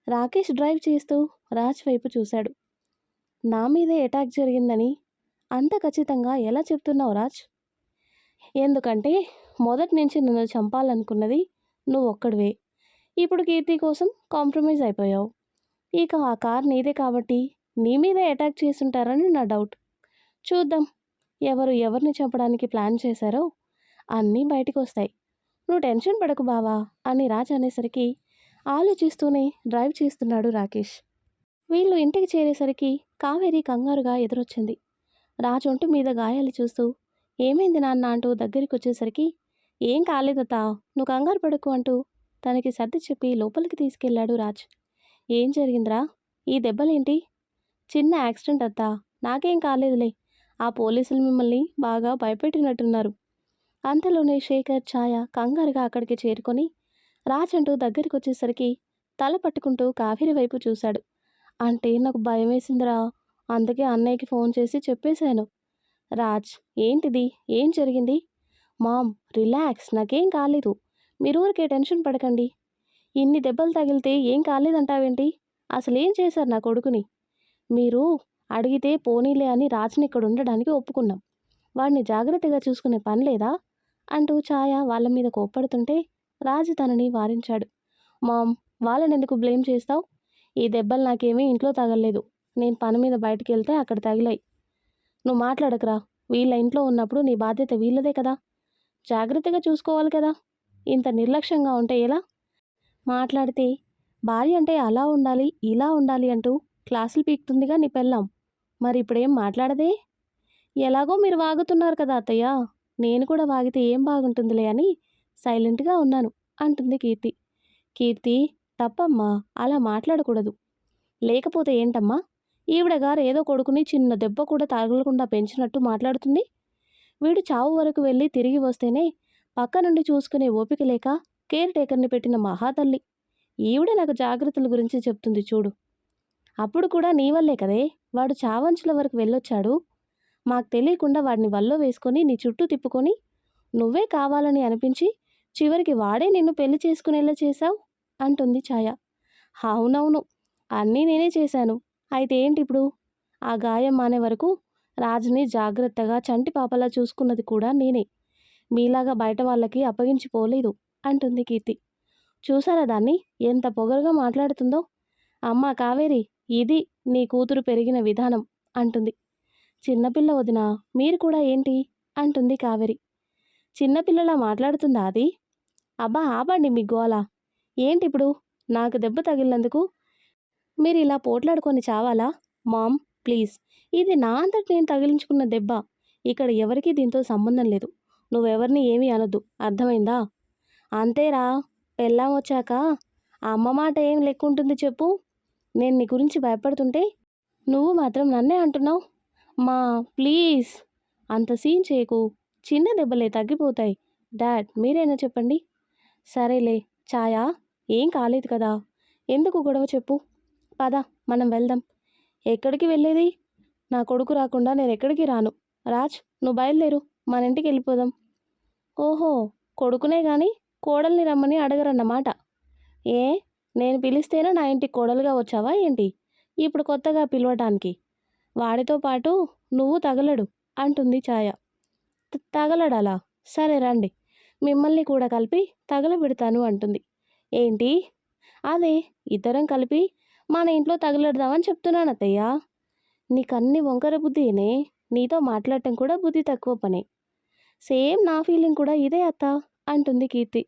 రాకేష్ డ్రైవ్ చేస్తూ రాజ్ వైపు చూశాడు. నా మీదే అటాక్ జరిగిందని అంత ఖచ్చితంగా ఎలా చెప్తున్నావు రాజ్? ఎందుకంటే మొదటి నుంచి నన్ను చంపాలనుకున్నది నువ్వొక్కడివే. ఇప్పుడు కీర్తి కోసం కాంప్రమైజ్ అయిపోయావు. ఇక ఆ కార్ నీదే కాబట్టి నీ మీదే అటాక్ చేసుంటారని నా డౌట్. చూద్దాం ఎవరు ఎవరిని చంపడానికి ప్లాన్ చేశారో అన్నీ బయటికి వస్తాయి. నువ్వు టెన్షన్ పడకు బావా అని రాజ్ అనేసరికి ఆలోచిస్తూనే డ్రైవ్ చేస్తున్నాడు రాకేష్. వీళ్ళు ఇంటికి చేరేసరికి కావేరి కంగారుగా ఎదురొచ్చింది. రాజ్ ఒంటి మీద గాయాలు చూస్తూ ఏమైంది నాన్న అంటూ దగ్గరికి వచ్చేసరికి ఏం కాలేదత్తా, నువ్వు కంగారు పడకు అంటూ తనకి సర్ది చెప్పి లోపలికి తీసుకెళ్లాడు రాజ్. ఏం జరిగిందిరా? ఈ దెబ్బలేంటి? చిన్న యాక్సిడెంట్ అత్తా, నాకేం కాలేదులే. ఆ పోలీసులు మిమ్మల్ని బాగా భయపెట్టినట్టున్నారు. అంతలోనే శేఖర్, ఛాయ కంగారుగా అక్కడికి చేరుకొని రాజ్ అంటూ దగ్గరికి వచ్చేసరికి తల పట్టుకుంటూ కావేరి వైపు చూశాడు. అంటే నాకు భయం వేసిందిరా, అందుకే అన్నయ్యకి ఫోన్ చేసి చెప్పేశాను. రాజ్, ఏంటిది? ఏం జరిగింది? మామ్, రిలాక్స్, నాకేం కాలేదు. మీరు ఊరికే టెన్షన్ పడకండి. ఇన్ని దెబ్బలు తగిలితే ఏం కాలేదంటావేంటి? అసలేం చేశారు నా కొడుకుని? మీరు అడిగితే పోనీలే అని రాజ్ని ఇక్కడ ఉండడానికి ఒప్పుకున్నాం. వాడిని జాగ్రత్తగా చూసుకునే పని లేదా అంటూ ఛాయ వాళ్ళ మీద కోప్పడుతుంటే రాజు తనని వారించాడు. మామ్, వాళ్ళనెందుకు బ్లేమ్ చేస్తావు? ఈ దెబ్బలు నాకేమీ ఇంట్లో తగలలేదు. నేను పని మీద బయటికి వెళ్తే అక్కడ తగిలాయి. నువ్వు మాట్లాడకురా. వీళ్ళ ఇంట్లో ఉన్నప్పుడు నీ బాధ్యత వీళ్ళదే కదా. జాగ్రత్తగా చూసుకోవాలి కదా. ఇంత నిర్లక్ష్యంగా ఉంటే ఎలా? మాట్లాడితే భార్య అంటే అలా ఉండాలి, ఇలా ఉండాలి అంటూ క్లాసులు పీకుతుందిగా నీ పెళ్ళాం. మరి ఇప్పుడేం మాట్లాడదే? ఎలాగో మీరు వాగుతున్నారు కదా అత్తయ్య, నేను కూడా వాగితే ఏం బాగుంటుందిలే అని సైలెంట్గా ఉన్నాను అంటుంది కీర్తి. కీర్తి, తప్పమ్మా, అలా మాట్లాడకూడదు. లేకపోతే ఏంటమ్మా? ఈవిడ గారు ఏదో కొడుకుని చిన్న దెబ్బ కూడా తగలకుండా పెంచినట్టు మాట్లాడుతుంది. వీడు చావు వరకు వెళ్ళి తిరిగి వస్తేనే పక్క నుండి చూసుకునే ఓపిక లేక కేర్ టేకర్ని పెట్టిన మహాతల్లి. ఈవిడ నాకు జాగ్రత్తల గురించి చెప్తుంది చూడు. అప్పుడు కూడా నీ వల్లే కదే వాడు చావంచుల వరకు వెళ్ళొచ్చాడు. మాకు తెలియకుండా వాడిని వల్లో వేసుకొని నీ చుట్టూ తిప్పుకొని నువ్వే కావాలని అనిపించి చివరికి వాడే నిన్ను పెళ్లి చేసుకునేలా చేశావు అంటుంది ఛాయ. అవునవును, అన్నీ నేనే చేశాను. అయితే ఏంటి ఇప్పుడు? ఆ గాయం మానే వరకు రాజుని జాగ్రత్తగా చంటి పాపలా చూసుకున్నది కూడా నేనే. మీలాగా బయట వాళ్ళకి అప్పగించిపోలేదు అంటుంది కీర్తి. చూసారా దాన్ని ఎంత పొగరుగా మాట్లాడుతుందో? అమ్మా కావేరి, ఇది నీ కూతురు పెరిగిన విధానం అంటుంది. చిన్నపిల్ల వదిన, మీరు కూడా ఏంటి అంటుంది కావేరి. చిన్నపిల్లలా మాట్లాడుతుందా అది? అబ్బా ఆపండి మీ గోల. ఏంటిప్పుడు? నాకు దెబ్బ తగిలినందుకు మీరు ఇలా పోట్లాడుకొని చావాలా? మామ్, ప్లీజ్, ఇది నా అంతటి నేను తగిలించుకున్న దెబ్బ. ఇక్కడ ఎవరికీ దీంతో సంబంధం లేదు. నువ్వెవరిని ఏమీ అనొద్దు, అర్థమైందా? అంతేరా, పెళ్ళాం వచ్చాక అమ్మ మాట ఏం లెక్కుంటుంది చెప్పు. నేను నీ గురించి భయపడుతుంటే నువ్వు మాత్రం నన్నే అంటున్నావు. మా, ప్లీజ్, అంత సీన్ చేయకు. చిన్న దెబ్బలే, తగ్గిపోతాయి. డాడ్, మీరైనా చెప్పండి. సరేలే ఛాయా, ఏం కాలేదు కదా, ఎందుకు గొడవ చెప్పు. పద, మనం వెళ్దాం. ఎక్కడికి వెళ్ళేది? నా కొడుకు రాకుండా నేను ఎక్కడికి రాను. రాజ్, నువ్వు బయలుదేరు, మన ఇంటికి వెళ్ళిపోదాం. ఓహో, కొడుకునే కానీ కోడల్ని రమ్మని అడగరన్నమాట. ఏ, నేను పిలిస్తేనే నా ఇంటికి కోడలుగా వచ్చావా ఏంటి ఇప్పుడు కొత్తగా పిలవటానికి? వాడితో పాటు నువ్వు తగలడు అంటుంది ఛాయ. తగలడాలా? సరే రండి, మిమ్మల్ని కూడా కలిపి తగలబెడతాను అంటుంది. ఏంటి? అదే, ఇద్దరం కలిపి మన ఇంట్లో తగలెడదామని చెప్తున్నాను అత్తయ్య. నీకన్ని వంకర బుద్ధినే, నీతో మాట్లాడటం కూడా బుద్ధి తక్కువ పనే. సేమ్ నా ఫీలింగ్ కూడా ఇదే అత్త అంటుంది కీర్తి.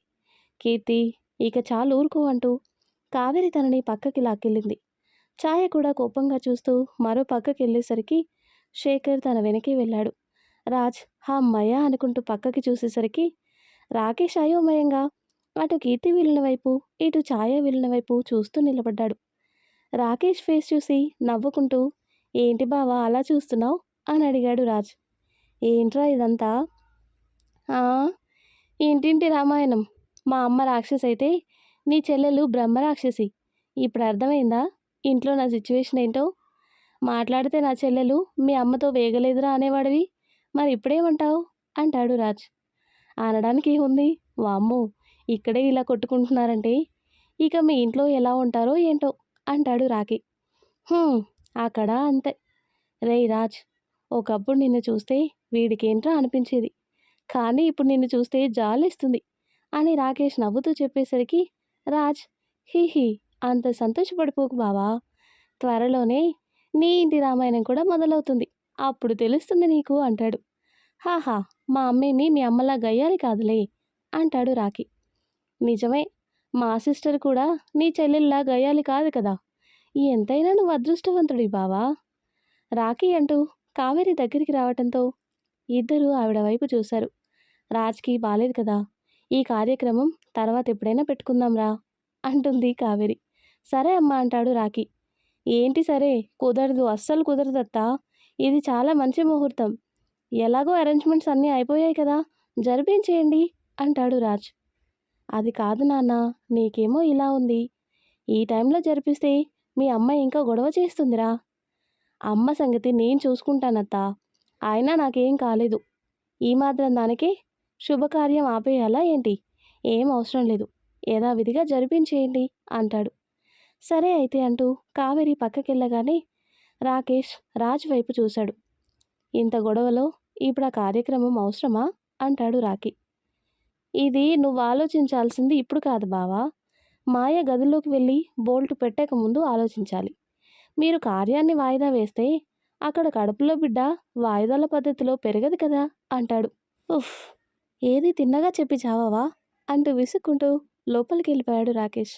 కీర్తి, ఇక చాలు ఊరుకో అంటూ కావేరి తనని పక్కకి లాక్కెళ్ళింది. ఛాయ కూడా కోపంగా చూస్తూ మరో పక్కకెళ్ళేసరికి శేఖర్ తన వెనకే వెళ్ళాడు. రాజ్ హమ్మయ్య అనుకుంటూ పక్కకి చూసేసరికి రాకేష్ అయోమయంగా అటు కీర్తి వెళ్ళిన వైపు, ఇటు ఛాయ వెళ్ళిన వైపు చూస్తూ నిలబడ్డాడు. రాకేష్ ఫేస్ చూసి నవ్వుకుంటూ, ఏంటి బావా అలా చూస్తున్నావు అని అడిగాడు రాజ్. ఏంట్రా ఇదంతా? ఆ ఇంటింటి రామాయణం. మా అమ్మ రాక్షసి అయితే నీ చెల్లెలు బ్రహ్మరాక్షసి. ఇప్పుడు అర్థమైందా ఇంట్లో నా సిచ్యువేషన్ ఏంటో? మాట్లాడితే నా చెల్లెలు మీ అమ్మతో వేగలేదురా అనేవాడివి, మరి ఇప్పుడేమంటావు అంటాడు రాజ్. అనడానికి ఏముంది, వామ్మో ఇక్కడే ఇలా కొట్టుకుంటున్నారంటే ఇక మీ ఇంట్లో ఎలా ఉంటారో ఏంటో అంటాడు రాకి. "హ్మ్, అక్కడ అంతే. రేయ్ రాజ్, ఒకప్పుడు నిన్ను చూస్తే వీడికేంట్రా అనిపించేది, కానీ ఇప్పుడు నిన్ను చూస్తే జాలేస్తుంది" అని రాకేష్ నవ్వుతూ చెప్పేసరికి రాజ్, హీహీ అంత సంతోషపడిపోకు బావా, త్వరలోనే నీ ఇంటి రామాయణం కూడా మొదలవుతుంది, అప్పుడు తెలుస్తుంది నీకు అంటాడు. హాహా, మా అమ్మేమి మీ అమ్మలా గయ్యాలి కాదులే అంటాడు రాకి. నిజమే, మా సిస్టర్ కూడా నీ చెల్లెల్లా గయ్యాలి కాదు కదా, ఎంతైనా నువ్వు అదృష్టవంతుడి బావా. రాకీ అంటూ కావేరి దగ్గరికి రావటంతో ఇద్దరూ ఆవిడ వైపు చూశారు. రాజ్కి బాలేదు కదా, ఈ కార్యక్రమం తర్వాత ఎప్పుడైనా పెట్టుకుందాంరా అంటుంది కావేరి. సరే అమ్మా అంటాడు రాకి. ఏంటి సరే, కుదరదు, అస్సలు కుదరదత్తా, ఇది చాలా మంచి ముహూర్తం, ఎలాగో అరేంజ్మెంట్స్ అన్నీ అయిపోయాయి కదా, జరిపించేయండి అంటాడు రాజ్. అది కాదు నాన్న, నీకేమో ఇలా ఉంది, ఈ టైంలో జరిపిస్తే మీ అమ్మ ఇంకా గొడవ చేస్తుందిరా. అమ్మ సంగతి నేను చూసుకుంటానత్తా, అయినా నాకేం కాలేదు, ఈ మాత్రం దానికి శుభకార్యం ఆపేయాలా ఏంటి? ఏం అవసరం లేదు, యథావిధిగా జరిపించేయండి అంటాడు. సరే అయితే అంటూ కావేరి పక్కకెళ్ళగానే రాకేష్ రాజ్ వైపు చూశాడు. ఇంత గొడవలో ఇప్పుడు ఆ కార్యక్రమం అవసరమా అంటాడు రాకి. ఇది నువ్వు ఆలోచించాల్సింది ఇప్పుడు కాదు బావా, మాయ గదిలోకి వెళ్ళి బోల్ట్ పెట్టక ముందు ఆలోచించాలి. మీరు కార్యాన్ని వాయిదా వేస్తే అక్కడ కడుపులో బిడ్డ వాయిదాల పద్ధతిలో పెరగదు కదా అంటాడు. ఉఫ్, ఏది తిన్నగా చెప్పి చావావా అంటూ విసుక్కుంటూ లోపలికి వెళ్ళిపోయాడు రాకేష్.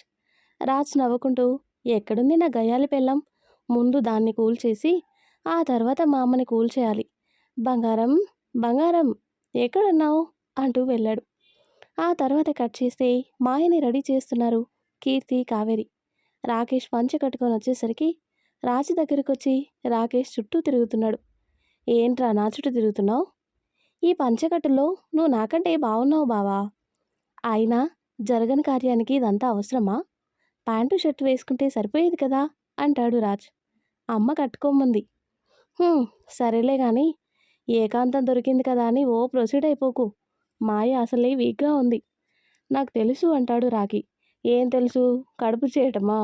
రాజ్ నవ్వుకుంటూ, ఎక్కడుంది నా గయ్యాలి పెళ్ళం, ముందు దాన్ని కూల్చేసి ఆ తర్వాత మా అమ్మని కూల్చేయాలి. బంగారం బంగారం ఎక్కడున్నావు అంటూ వెళ్ళాడు. ఆ తర్వాత కట్ చేస్తే మాయని రెడీ చేస్తున్నారు కీర్తి కావేరి. రాకేష్ పంచె కట్టుకొని వచ్చేసరికి రాజు దగ్గరికి వచ్చి రాకేష్ చుట్టూ తిరుగుతున్నాడు. ఏంట్రా నా చుట్టూ తిరుగుతున్నావు? ఈ పంచెకట్టులో నువ్వు నాకంటే బాగున్నావు బావా, అయినా జరగని కార్యానికి ఇదంతా అవసరమా? ప్యాంటు షర్టు వేసుకుంటే సరిపోయేది కదా అంటాడు రాజ్. అమ్మ కట్టుకోమంది. సరేలే కానీ ఏకాంతం దొరికింది కదా అని ఓ ప్రొసీడ్ అయిపోకు, మాయ అసలే వీక్గా ఉంది. నాకు తెలుసు అంటాడు రాకి. ఏం తెలుసు, కడుపు చేయటమా?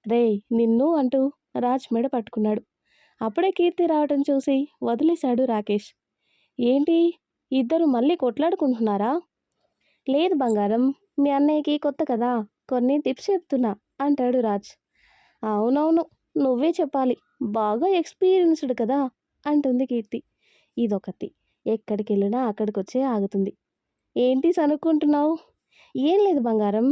రేయ్ నిన్ను అంటూ రాజ్ మెడ పట్టుకున్నాడు. అప్పుడే కీర్తి రావటం చూసి వదిలేశాడు రాకేష్. ఏంటి, ఇద్దరు మళ్ళీ కొట్లాడుకుంటున్నారా? లేదు బంగారం, మీ అన్నయ్యకి కొత్త కదా, కొన్ని టిప్స్ చెప్తున్నా అంటాడు రాజ్. అవునవును, నువ్వే చెప్పాలి, బాగా ఎక్స్పీరియన్స్డ్ కదా అంటుంది కీర్తి. ఇదొకటి, ఎక్కడికి వెళ్ళినా అక్కడికి వచ్చే ఆగుతుంది. ఏంటి సనుక్కుంటున్నావు? ఏం లేదు బంగారం,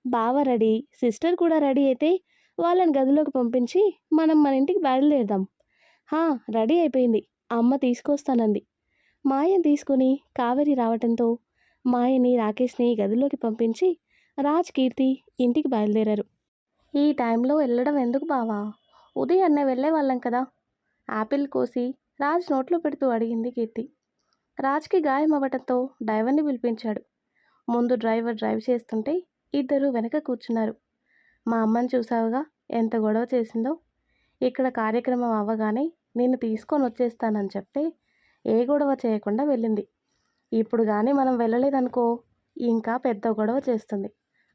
బావ రెడీ, సిస్టర్ కూడా రెడీ అయితే వాళ్ళని గదిలోకి పంపించి మనం మన ఇంటికి బయలుదేరదాం. రెడీ అయిపోయింది, అమ్మ తీసుకొస్తానంది. మాయని తీసుకుని కావేరి రావటంతో మాయని రాకేష్ని గదిలోకి పంపించి రాజ్ కీర్తి ఇంటికి బయలుదేరారు. ఈ టైంలో వెళ్ళడం ఎందుకు బావా, ఉదయాన్నే వెళ్ళే వాళ్ళం కదా, యాపిల్ కోసి రాజ్ నోట్లో పెడుతూ అడిగింది కీర్తి. రాజ్కి గాయం అవ్వటంతో డ్రైవర్ని పిలిపించాడు. ముందు డ్రైవర్ డ్రైవ్ చేస్తుంటే ఇద్దరు వెనక కూర్చున్నారు. మా అమ్మని చూసావుగా ఎంత గొడవ చేసిందో, ఇక్కడ కార్యక్రమం అవ్వగానే నిన్ను తీసుకొని వచ్చేస్తానని చెప్తే ఏ గొడవ చేయకుండా వెళ్ళింది. ఇప్పుడు కానీ మనం వెళ్ళలేదనుకో ఇంకా పెద్ద గొడవ చేస్తుంది,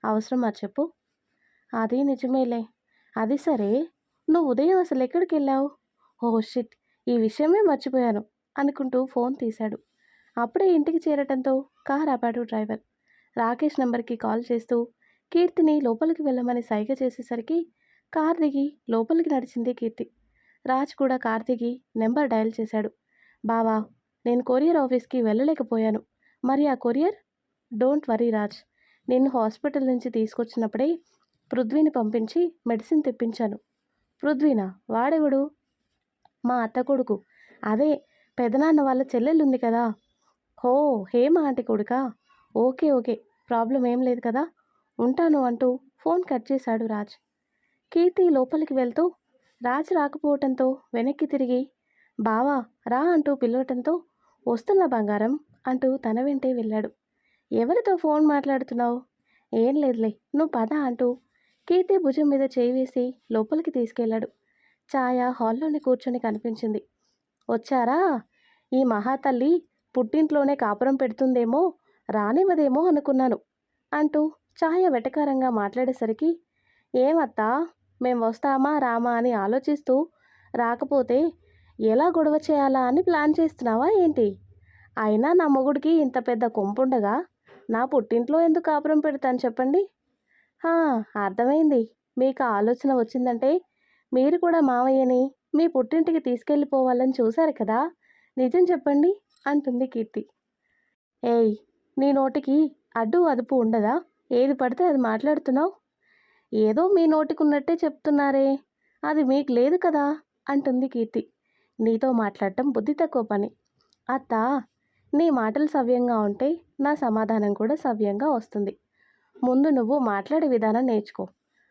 అవసరమా చెప్పు? అది నిజమేలే. అది సరే, నువ్వు ఉదయం అసలు ఎక్కడికి వెళ్ళావు? ఓ షిట్, ఈ విషయమే మర్చిపోయాను అనుకుంటూ ఫోన్ తీశాడు. అప్పుడే ఇంటికి చేరటంతో కార్ ఆపాడు డ్రైవర్. రాకేష్ నెంబర్కి కాల్ చేస్తూ కీర్తిని లోపలికి వెళ్ళమని సైగ చేసేసరికి కార్ దిగి లోపలికి నడిచింది కీర్తి. రాజ్ కూడా కార్ దిగి నెంబర్ డయల్ చేశాడు. బావా, నేను కొరియర్ ఆఫీస్కి వెళ్ళలేకపోయాను, మరి ఆ కొరియర్? డోంట్ వరీ రాజ్, నిన్ను హాస్పిటల్ నుంచి తీసుకొచ్చినప్పుడే పృథ్వీని పంపించి మెడిసిన్ తెప్పించాను. పృథ్వీనా? వాడెవడు? మా అత్త కొడుకు. అదే పెదనాన్న వాళ్ళ చెల్లెలుంది కదా. హో, హేమ ఆంటీ కొడుకా? ఓకే ఓకే, ప్రాబ్లం ఏం లేదు కదా, ఉంటాను అంటూ ఫోన్ కట్ చేశాడు రాజ్. కీర్తి లోపలికి వెళ్తూ రాజ్ రాకపోవటంతో వెనక్కి తిరిగి బావా రా అంటూ పిలవటంతో వస్తున్న బంగారం అంటూ తన వెంటే వెళ్ళాడు. ఎవరితో ఫోన్ మాట్లాడుతున్నావు? ఏం లేదులే, నువ్వు పద అంటూ కీర్తి భుజం మీద చేయి వేసి లోపలికి తీసుకెళ్లాడు. ఛాయ హాల్లోనే కూర్చొని కనిపించింది. వచ్చారా? ఈ మహాతల్లి పుట్టింట్లోనే కాపురం పెడుతుందేమో, రానివ్వదేమో అనుకున్నాను అంటూ ఛాయ వెటకారంగా మాట్లాడేసరికి ఏమత్తా, మేం వస్తామా రామా అని ఆలోచిస్తూ రాకపోతే ఎలా గొడవ చేయాలా అని ప్లాన్ చేస్తున్నావా ఏంటి? అయినా నా మొగుడికి ఇంత పెద్ద కొంపుండగా నా పుట్టింట్లో ఎందుకు కాపురం పెడతాను చెప్పండి? హా, అర్థమైంది. మీకు ఆలోచన వచ్చిందంటే మీరు కూడా మావయ్యని మీ పుట్టింటికి తీసుకెళ్ళిపోవాలని చూశారు కదా, నిజం చెప్పండి అంటుంది కీర్తి. ఏయ్, నీ నోటికి అడ్డు అదుపు ఉండదా? ఏది పడితే అది మాట్లాడుతున్నావు. ఏదో మీ నోటికున్నట్టే చెప్తున్నారే, అది మీకు లేదు కదా అంటుంది కీర్తి. నీతో మాట్లాడటం బుద్ధి తక్కువ పని. అత్త, నీ మాటలు సవ్యంగా ఉంటే నా సమాధానం కూడా సవ్యంగా వస్తుంది. ముందు నువ్వు మాట్లాడే విధానం నేర్చుకో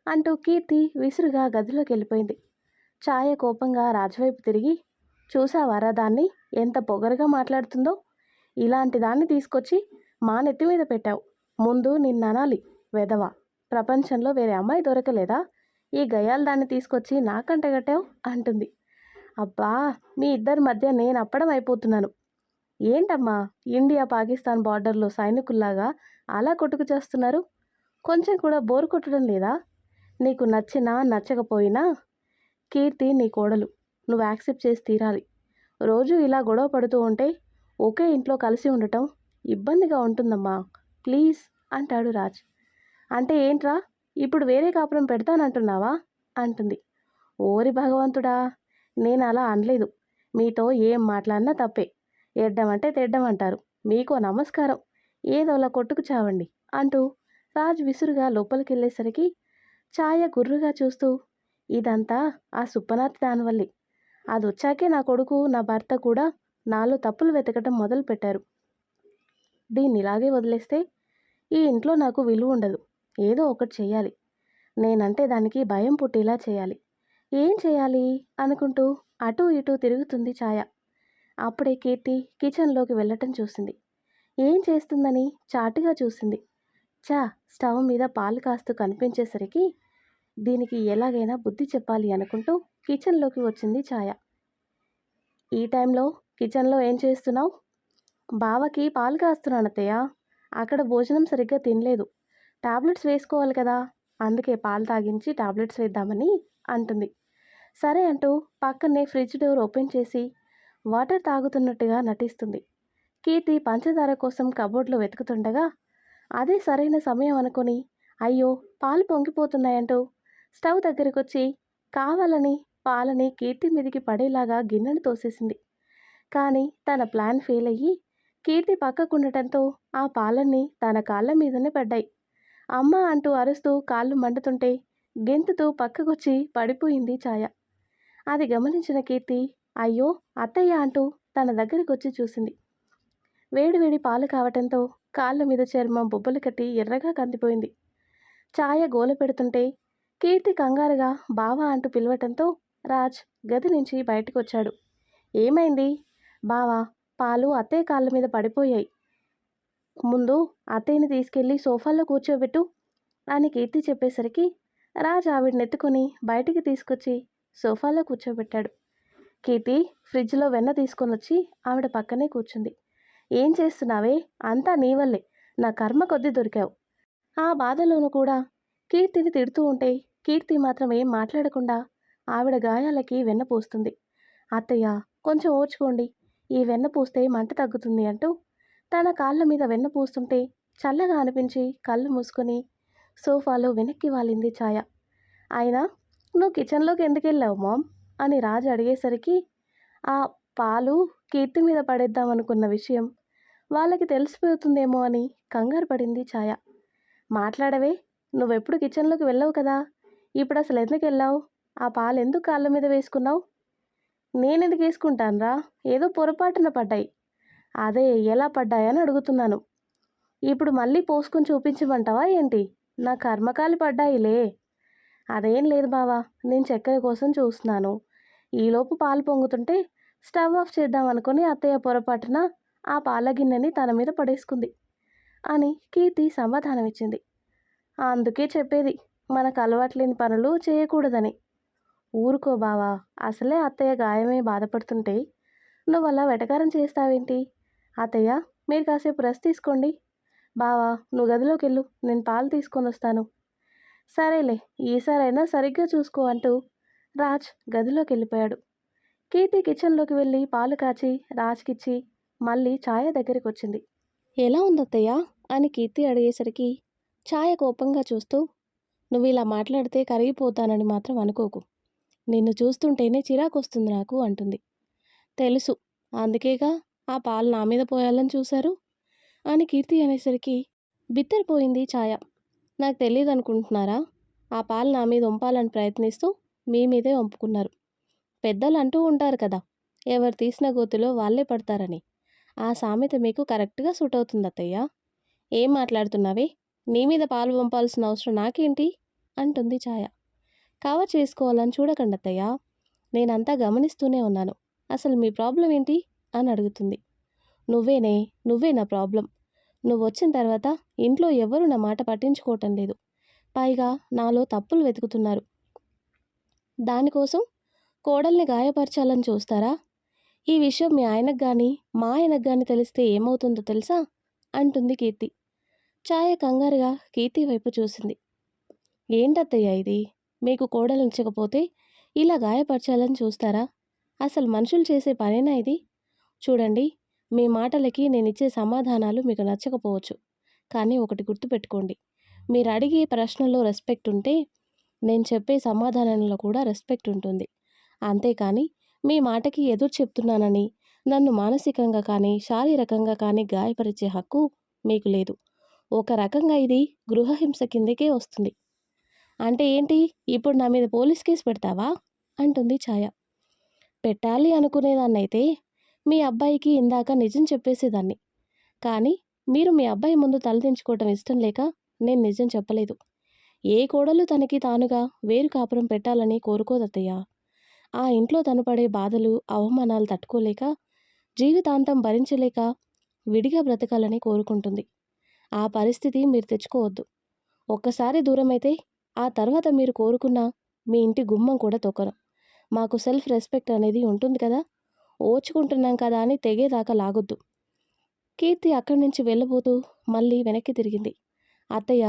అంటూ కీర్తి విసురుగా గదిలోకి వెళ్ళిపోయింది. ఛాయ కోపంగా రాజువైపు తిరిగి చూసావారా దాన్ని, ఎంత పొగరుగా మాట్లాడుతుందో? ఇలాంటి దాన్ని తీసుకొచ్చి మా నెత్తి మీద పెట్టావు. ముందు నిన్ననాలి వెధవ, ప్రపంచంలో వేరే అమ్మాయి దొరకలేదా? ఈ గయాలు దాన్ని తీసుకొచ్చి నాకంట కట్టావు అంటుంది. అబ్బా, మీ ఇద్దరి మధ్య నేను అప్పడం అయిపోతున్నాను. ఏంటమ్మా, ఇండియా పాకిస్తాన్ బార్డర్లో సైనికుల్లాగా అలా కొట్టుకు చేస్తున్నారు? కొంచెం కూడా బోరు కొట్టడం లేదా? నీకు నచ్చినా నచ్చకపోయినా కీర్తి నీ కోడలు, నువ్వు యాక్సెప్ట్ చేసి తీరాలి. రోజు ఇలా గొడవ పడుతూ ఉంటే ఒకే ఇంట్లో కలిసి ఉండటం ఇబ్బందిగా ఉంటుందమ్మా, ప్లీజ్ అంటాడు రాజ్. అంటే ఏంట్రా, ఇప్పుడు వేరే కాపురం పెడతానంటున్నావా అంటుంది. ఓరి భగవంతుడా, నేను అలా అనలేదు. మీతో ఏం మాట్లాడినా తప్పే. ఎడ్డమంటే తెడ్డమంటారు, మీకో నమస్కారం, ఏదోలా కొట్టుకు చావండి అంటూ రాజ్ విసురుగా లోపలికి వెళ్ళేసరికి ఛాయ గుర్రుగా చూస్తూ ఇదంతా ఆ సుప్పనాథ్ దానివల్లే. అది వచ్చాకే నా కొడుకు నా భర్త కూడా నాలో తప్పులు వెతకటం మొదలుపెట్టారు. దీన్ని ఇలాగే వదిలేస్తే ఈ ఇంట్లో నాకు విలువ ఉండదు. ఏదో ఒకటి చెయ్యాలి. నేనంటే దానికి భయం పుట్టేలా చేయాలి. ఏం చేయాలి అనుకుంటూ అటూ ఇటూ తిరుగుతుంది ఛాయ. అప్పుడే కీర్తి కిచెన్లోకి వెళ్ళటం చూసింది. ఏం చేస్తుందని చాటుగా చూసింది. స్టవ్ మీద పాలు కాస్తూ కనిపించేసరికి దీనికి ఎలాగైనా బుద్ధి చెప్పాలి అనుకుంటూ కిచెన్లోకి వచ్చింది ఛాయ. ఈ టైంలో కిచెన్లో ఏం చేస్తున్నావు? బావకి పాలు కాస్తున్నాను అత్తయ్య. అక్కడ భోజనం సరిగ్గా తినలేదు, టాబ్లెట్స్ వేసుకోవాలి కదా, అందుకే పాలు తాగించి టాబ్లెట్స్ వేద్దామని అంటుంది. సరే అంటూ పక్కనే ఫ్రిడ్జ్ డోర్ ఓపెన్ చేసి వాటర్ తాగుతున్నట్టుగా నటిస్తుంది. కీర్తి పంచదార కోసం కబోర్డ్లో వెతుకుతుండగా అదే సరైన సమయం అనుకొని అయ్యో పాలు పొంగిపోతున్నాయంటూ స్టవ్ దగ్గరికి వచ్చి కావాలని పాలని కీర్తి మీదికి పడేలాగా గిన్నెను తోసేసింది. కానీ తన ప్లాన్ ఫెయిల్ అయ్యి కీర్తి పక్కకుండటంతో ఆ పాలన్నీ తన కాళ్ళ మీదనే పడ్డాయి. అమ్మ అంటూ అరుస్తూ కాళ్ళు మండుతుంటే గెంతుతూ పక్కకొచ్చి పడిపోయింది ఛాయ. అది గమనించిన కీర్తి అయ్యో అత్తయ్య అంటూ తన దగ్గరికి వచ్చి చూసింది. వేడివేడి పాలు కావటంతో కాళ్ళ మీద చర్మం బొబ్బలు కట్టి ఎర్రగా కందిపోయింది. ఛాయ గోల పెడుతుంటే కీర్తి కంగారుగా బావా అంటూ పిలవటంతో రాజ్ గది నుంచి బయటకు వచ్చాడు. ఏమైంది బావా? పాలు అత్తయ్య కాళ్ళ మీద పడిపోయాయి, ముందు అత్తయ్యని తీసుకెళ్ళి సోఫాలో కూర్చోబెట్టు అని కీర్తి చెప్పేసరికి రాజ్ ఆవిడని ఎత్తుకొని బయటికి తీసుకొచ్చి సోఫాలో కూర్చోబెట్టాడు. కీర్తి ఫ్రిడ్జ్లో వెన్న తీసుకొని వచ్చి ఆవిడ పక్కనే కూర్చుంది. ఏం చేస్తున్నావే? అంతా నీ వల్లే, నా కర్మ కొద్దీ దొరికావు. ఆ బాధలోనూ కూడా కీర్తిని తిడుతూ ఉంటే కీర్తి మాత్రం ఏం మాట్లాడకుండా ఆవిడ గాయాలకి వెన్న పూస్తుంది. అత్తయ్య, కొంచెం ఓర్చుకోండి, ఈ వెన్న పూస్తే మంట తగ్గుతుంది అంటూ తన కాళ్ళ మీద వెన్న పూస్తుంటే చల్లగా అనిపించి కళ్ళు మూసుకొని సోఫాలో వెనక్కి వాలింది ఛాయ. అయినా నువ్వు కిచెన్లోకి ఎందుకు వెళ్ళావు మామ్ అని రాజు అడిగేసరికి ఆ పాలు కీర్తి మీద పడేద్దామనుకున్న విషయం వాళ్ళకి తెలిసిపోతుందేమో అని కంగారు పడింది ఛాయ. మాట్లాడవే, నువ్వెప్పుడు కిచెన్లోకి వెళ్ళవు కదా, ఇప్పుడు అసలు ఎందుకు వెళ్ళావు? ఆ పాలు ఎందుకు కాళ్ళ మీద వేసుకున్నావు? నేనెందుకు వేసుకుంటానురా, ఏదో పొరపాటున పడ్డాయి. అదే ఎలా పడ్డాయని అడుగుతున్నాను. ఇప్పుడు మళ్ళీ పోసుకొని చూపించమంటావా ఏంటి? నా కర్మకాలి పడ్డాయిలే. అదేం లేదు బావా, నేను చక్కెర కోసం చూస్తున్నాను. ఈలోపు పాలు పొంగుతుంటే స్టవ్ ఆఫ్ చేద్దాం అనుకుని అత్తయ్య పొరపాటున ఆ పాల గిన్నెని తన మీద పడేసుకుంది అని కీర్తి సమాధానమిచ్చింది. అందుకే చెప్పేది, మనకు అలవాట్లేని పనులు చేయకూడదని. ఊరుకో బావా, అసలే అత్తయ్య గాయమై బాధపడుతుంటే నువ్వు అలా వెటకారం చేస్తావేంటి? అత్తయ్య, మీరు కాసేపు రెస్ట్ తీసుకోండి. బావా, నువ్వు గదిలోకి వెళ్ళు, నేను పాలు తీసుకొని వస్తాను. సరేలే, ఈసారైనా సరిగ్గా చూసుకో అంటూ రాజ్ గదిలోకి వెళ్ళిపోయాడు. కీర్తి కిచెన్లోకి వెళ్ళి పాలు కాచి రాజ్కిచ్చి మళ్ళీ ఛాయ దగ్గరికి వచ్చింది. ఎలా ఉందత్తయ్య అని కీర్తి అడిగేసరికి ఛాయ కోపంగా చూస్తూ, నువ్వు ఇలా మాట్లాడితే కరిగిపోతానని మాత్రం అనుకోకు. నిన్ను చూస్తుంటేనే చిరాకు వస్తుంది నాకు అంటుంది. తెలుసు, అందుకేగా ఆ పాలు నా మీద పోయాలని చూశారు అని కీర్తి అనేసరికి బిత్తరపోయింది ఛాయ. నాకు తెలియదు అనుకుంటున్నారా? ఆ పాలు నా మీద వంపాలని ప్రయత్నిస్తూ మీ మీదే వంపుకున్నారు. పెద్దలు అంటూ ఉంటారు కదా, ఎవరు తీసిన గోతిలో వాళ్ళే పడతారని. ఆ సామెత మీకు కరెక్ట్గా సూట్ అవుతుంది అత్తయ్య. ఏం మాట్లాడుతున్నావే? నీ మీద పాలు వంపాల్సిన అవసరం నాకేంటి అంటుంది ఛాయ. కవర్ చేసుకోవాలని చూడకండి అత్తయ్య, నేనంతా గమనిస్తూనే ఉన్నాను. అసలు మీ ప్రాబ్లం ఏంటి అని అడుగుతుంది. నువ్వే నా ప్రాబ్లం. నువ్వు వచ్చిన తర్వాత ఇంట్లో ఎవరు నా మాట పట్టించుకోవటం లేదు. పైగా నాలో తప్పులు వెతుకుతున్నారు. దానికోసం కోడల్ని గాయపరచాలని చూస్తారా? ఈ విషయం మీ ఆయనకు కానీ మా ఆయనకు కానీ తెలిస్తే ఏమవుతుందో తెలుసా అంటుంది కీర్తి. ఛాయ కంగారుగా కీర్తి వైపు చూసింది. ఏంటత్తయ్య ఇది? మీకు కోడలు నచ్చకపోతే ఇలా గాయపరచాలని చూస్తారా? అసలు మనుషులు చేసే పనేనా ఇది? చూడండి, మీ మాటలకి నేనిచ్చే సమాధానాలు మీకు నచ్చకపోవచ్చు. కానీ ఒకటి గుర్తుపెట్టుకోండి, మీరు అడిగే ప్రశ్నలో రెస్పెక్ట్ ఉంటే నేను చెప్పే సమాధానంలో కూడా రెస్పెక్ట్ ఉంటుంది. అంతేకాని మీ మాటకి ఎదురు చెప్తున్నానని నన్ను మానసికంగా కానీ శారీరకంగా కానీ గాయపరిచే హక్కు మీకు లేదు. ఒక రకంగా ఇది గృహహింస కిందకే వస్తుంది. అంటే ఏంటి, ఇప్పుడు నా మీద పోలీస్ కేసు పెడతావా అంటుంది ఛాయ. పెట్టాలి అనుకునేదాన్నైతే మీ అబ్బాయికి ఇందాక నిజం చెప్పేసేదాన్ని. కానీ మీరు మీ అబ్బాయి ముందు తలదించుకోవటం ఇష్టం లేక నేను నిజం చెప్పలేదు. ఏ కోడలు తనకి తానుగా వేరు కాపురం పెట్టాలని కోరుకోదత్తయ్య. ఆ ఇంట్లో తను పడే బాధలు అవమానాలు తట్టుకోలేక జీవితాంతం భరించలేక విడిగా బ్రతకాలని కోరుకుంటుంది. ఆ పరిస్థితి మీరు తెచ్చుకోవద్దు. ఒక్కసారి దూరమైతే ఆ తర్వాత మీరు కోరుకున్న మీ ఇంటి గుమ్మం కూడా తొక్కను. మాకు సెల్ఫ్ రెస్పెక్ట్ అనేది ఉంటుంది కదా, ఓర్చుకుంటున్నాం కదా అని తెగేదాకా లాగొద్దు. కీర్తి అక్కడి నుంచి వెళ్ళబోతూ మళ్ళీ వెనక్కి తిరిగింది. అత్తయ్య,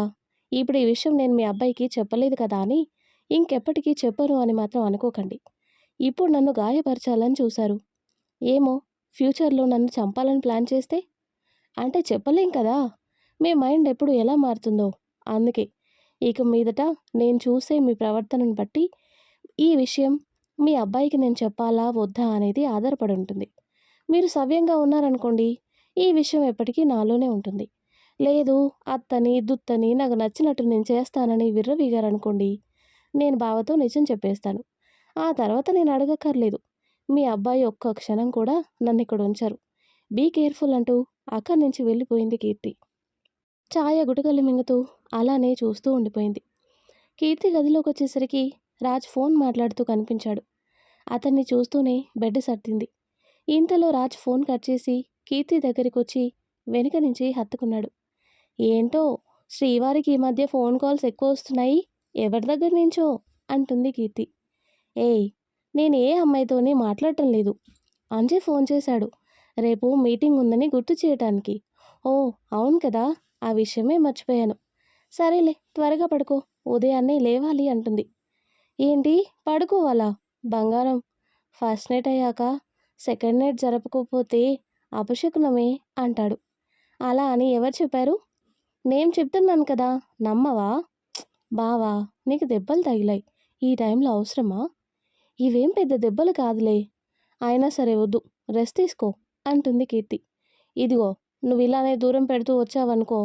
ఇప్పుడు ఈ విషయం నేను మీ అబ్బాయికి చెప్పలేదు కదా అని ఇంకెప్పటికీ చెప్పను అని మాత్రం అనుకోకండి. ఇప్పుడు నన్ను గాయపరచాలని చూశారు. ఏమో, ఫ్యూచర్లో నన్ను చంపాలని ప్లాన్ చేస్తే? అంటే చెప్పలేం కదా, మీ మైండ్ ఎప్పుడు ఎలా మారుతుందో. అందుకే ఇక మీదట నేను చూసే మీ ప్రవర్తనను బట్టి ఈ విషయం మీ అబ్బాయికి నేను చెప్పాలా వద్దా అనేది ఆధారపడి ఉంటుంది. మీరు సవ్యంగా ఉన్నారనుకోండి, ఈ విషయం ఎప్పటికీ నాలోనే ఉంటుంది. లేదు, అత్తని దుత్తని నాకు నచ్చినట్టు నేను చేస్తానని విర్రవీగారనుకోండి, నేను బావతో నిజం చెప్పేస్తాను. ఆ తర్వాత నేను అడగక్కర్లేదు. మీ అబ్బాయి ఒక్క క్షణం కూడా నన్ను ఇక్కడ ఉంచరు. బీ కేర్ఫుల్ అంటూ అక్కడి నుంచి వెళ్ళిపోయింది కీర్తి. ఛాయ గుటకలు మింగుతూ అలానే చూస్తూ ఉండిపోయింది. కీర్తి గదిలోకి వచ్చేసరికి రాజ్ ఫోన్ మాట్లాడుతూ కనిపించాడు. అతన్ని చూస్తూనే బెడ్ సర్దింది. ఇంతలో రాజ్ ఫోన్ కట్ చేసి కీర్తి దగ్గరికి వచ్చి వెనుక నుంచి హత్తుకున్నాడు. ఏంటో శ్రీవారికి ఈ మధ్య ఫోన్ కాల్స్ ఎక్కువ వస్తున్నాయి, ఎవరి దగ్గర నుంచో అంటుంది కీర్తి. ఏయ్, నేను ఏ అమ్మాయితోనే మాట్లాడటం లేదు. అంజయ్ ఫోన్ చేశాడు, రేపు మీటింగ్ ఉందని గుర్తు చేయటానికి. ఓ అవును కదా, ఆ విషయమే మర్చిపోయాను. సరేలే, త్వరగా పడుకో, ఉదయాన్నే లేవాలి అంటుంది. ఏంటి, పడుకోవాలా? బంగారం, ఫస్ట్ నైట్ అయ్యాక సెకండ్ నైట్ జరపకపోతే అపశకునమే అంటాడు. అలా అని ఎవరు చెప్పారు? నేను చెప్తున్నాను కదా, నమ్మవా? బావా, నీకు దెబ్బలు తగిలాయి, ఈ టైంలో అవసరమా? ఇవేం పెద్ద దెబ్బలు కాదులే. అయినా సరే వద్దు, రెస్ట్ తీసుకో అంటుంది కీర్తి. ఇదిగో, నువ్వు ఇలానే దూరం పెడుతూ వచ్చావనుకో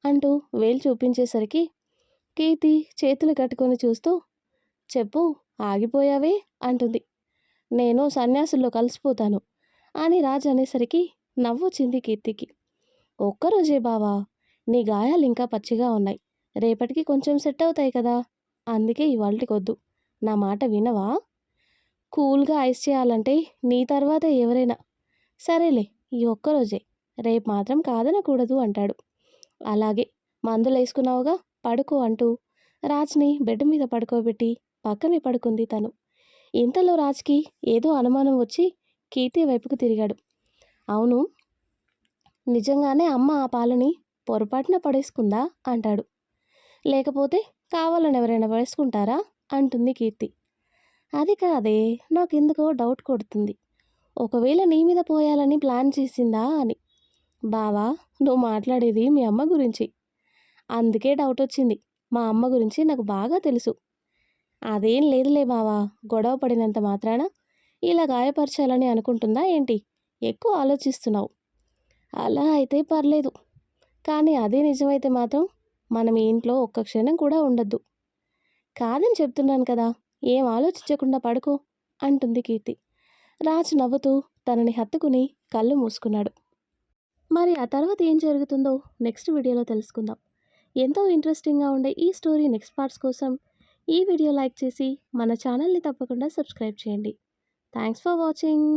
అంటూ వేలు చూపించేసరికి కీర్తి చేతులు కట్టుకొని చూస్తూ, చెప్పు, ఆగిపోయావే అంటుంది. నేను సన్యాసుల్లో కలిసిపోతాను అని రాజ్ అనేసరికి నవ్వొచ్చింది కీర్తికి. ఒక్కరోజే బావా, నీ గాయాలు ఇంకా పచ్చిగా ఉన్నాయి, రేపటికి కొంచెం సెట్ అవుతాయి కదా, అందుకే ఇవాల్టికొద్దు, నా మాట వినవా? కూల్గా ఐస్ చేయాలంటే నీ తర్వాతే ఎవరైనా. సరేలే, ఈ ఒక్కరోజే, రేపు మాత్రం కాదనకూడదు అంటాడు. అలాగే, మందులేసుకున్నావుగా, పడుకో అంటూ రాజ్ని బెడ్ మీద పడుకోబెట్టి పక్కనే పడుకుంది తను. ఇంతలో రాజ్కి ఏదో అనుమానం వచ్చి కీర్తి వైపుకు తిరిగాడు. అవును, నిజంగానే అమ్మ ఆ పాలని పొరపాటున పడేసుకుందా అంటాడు. లేకపోతే కావాలని ఎవరైనా వేసుకుంటారా అంటుంది కీర్తి. అది కాదే, నాకెందుకో డౌట్ కొడుతుంది, ఒకవేళ నీ మీద పోయాలని ప్లాన్ చేసిందా అని. బావా, నువ్వు మాట్లాడేది మీ అమ్మ గురించి, అందుకే డౌట్ వచ్చింది. మా అమ్మ గురించి నాకు బాగా తెలుసు. అదేం లేదులే బావా, గొడవ పడినంత మాత్రాన ఇలా గాయపరచాలని అనుకుంటుందా ఏంటి? ఎక్కువ ఆలోచిస్తున్నావు. అలా అయితే పర్లేదు, కానీ అదే నిజమైతే మాత్రం మనం ఈ ఇంట్లో ఒక్క క్షణం కూడా ఉండొద్దు. కాదని చెప్తున్నాను కదా, ఏం ఆలోచించకుండా పడుకో అంటుంది కీర్తి. రాజ్ నవ్వుతూ తనని హత్తుకుని కళ్ళు మూసుకున్నాడు. మరి ఆ తర్వాత ఏం జరుగుతుందో నెక్స్ట్ వీడియోలో తెలుసుకుందాం. ఎంతో ఇంట్రెస్టింగ్గా ఉండే ఈ స్టోరీ నెక్స్ట్ పార్ట్స్ కోసం ఈ వీడియో లైక్ చేసి మన ఛానల్ని తప్పకుండా సబ్స్క్రైబ్ చేయండి. Thanks for watching.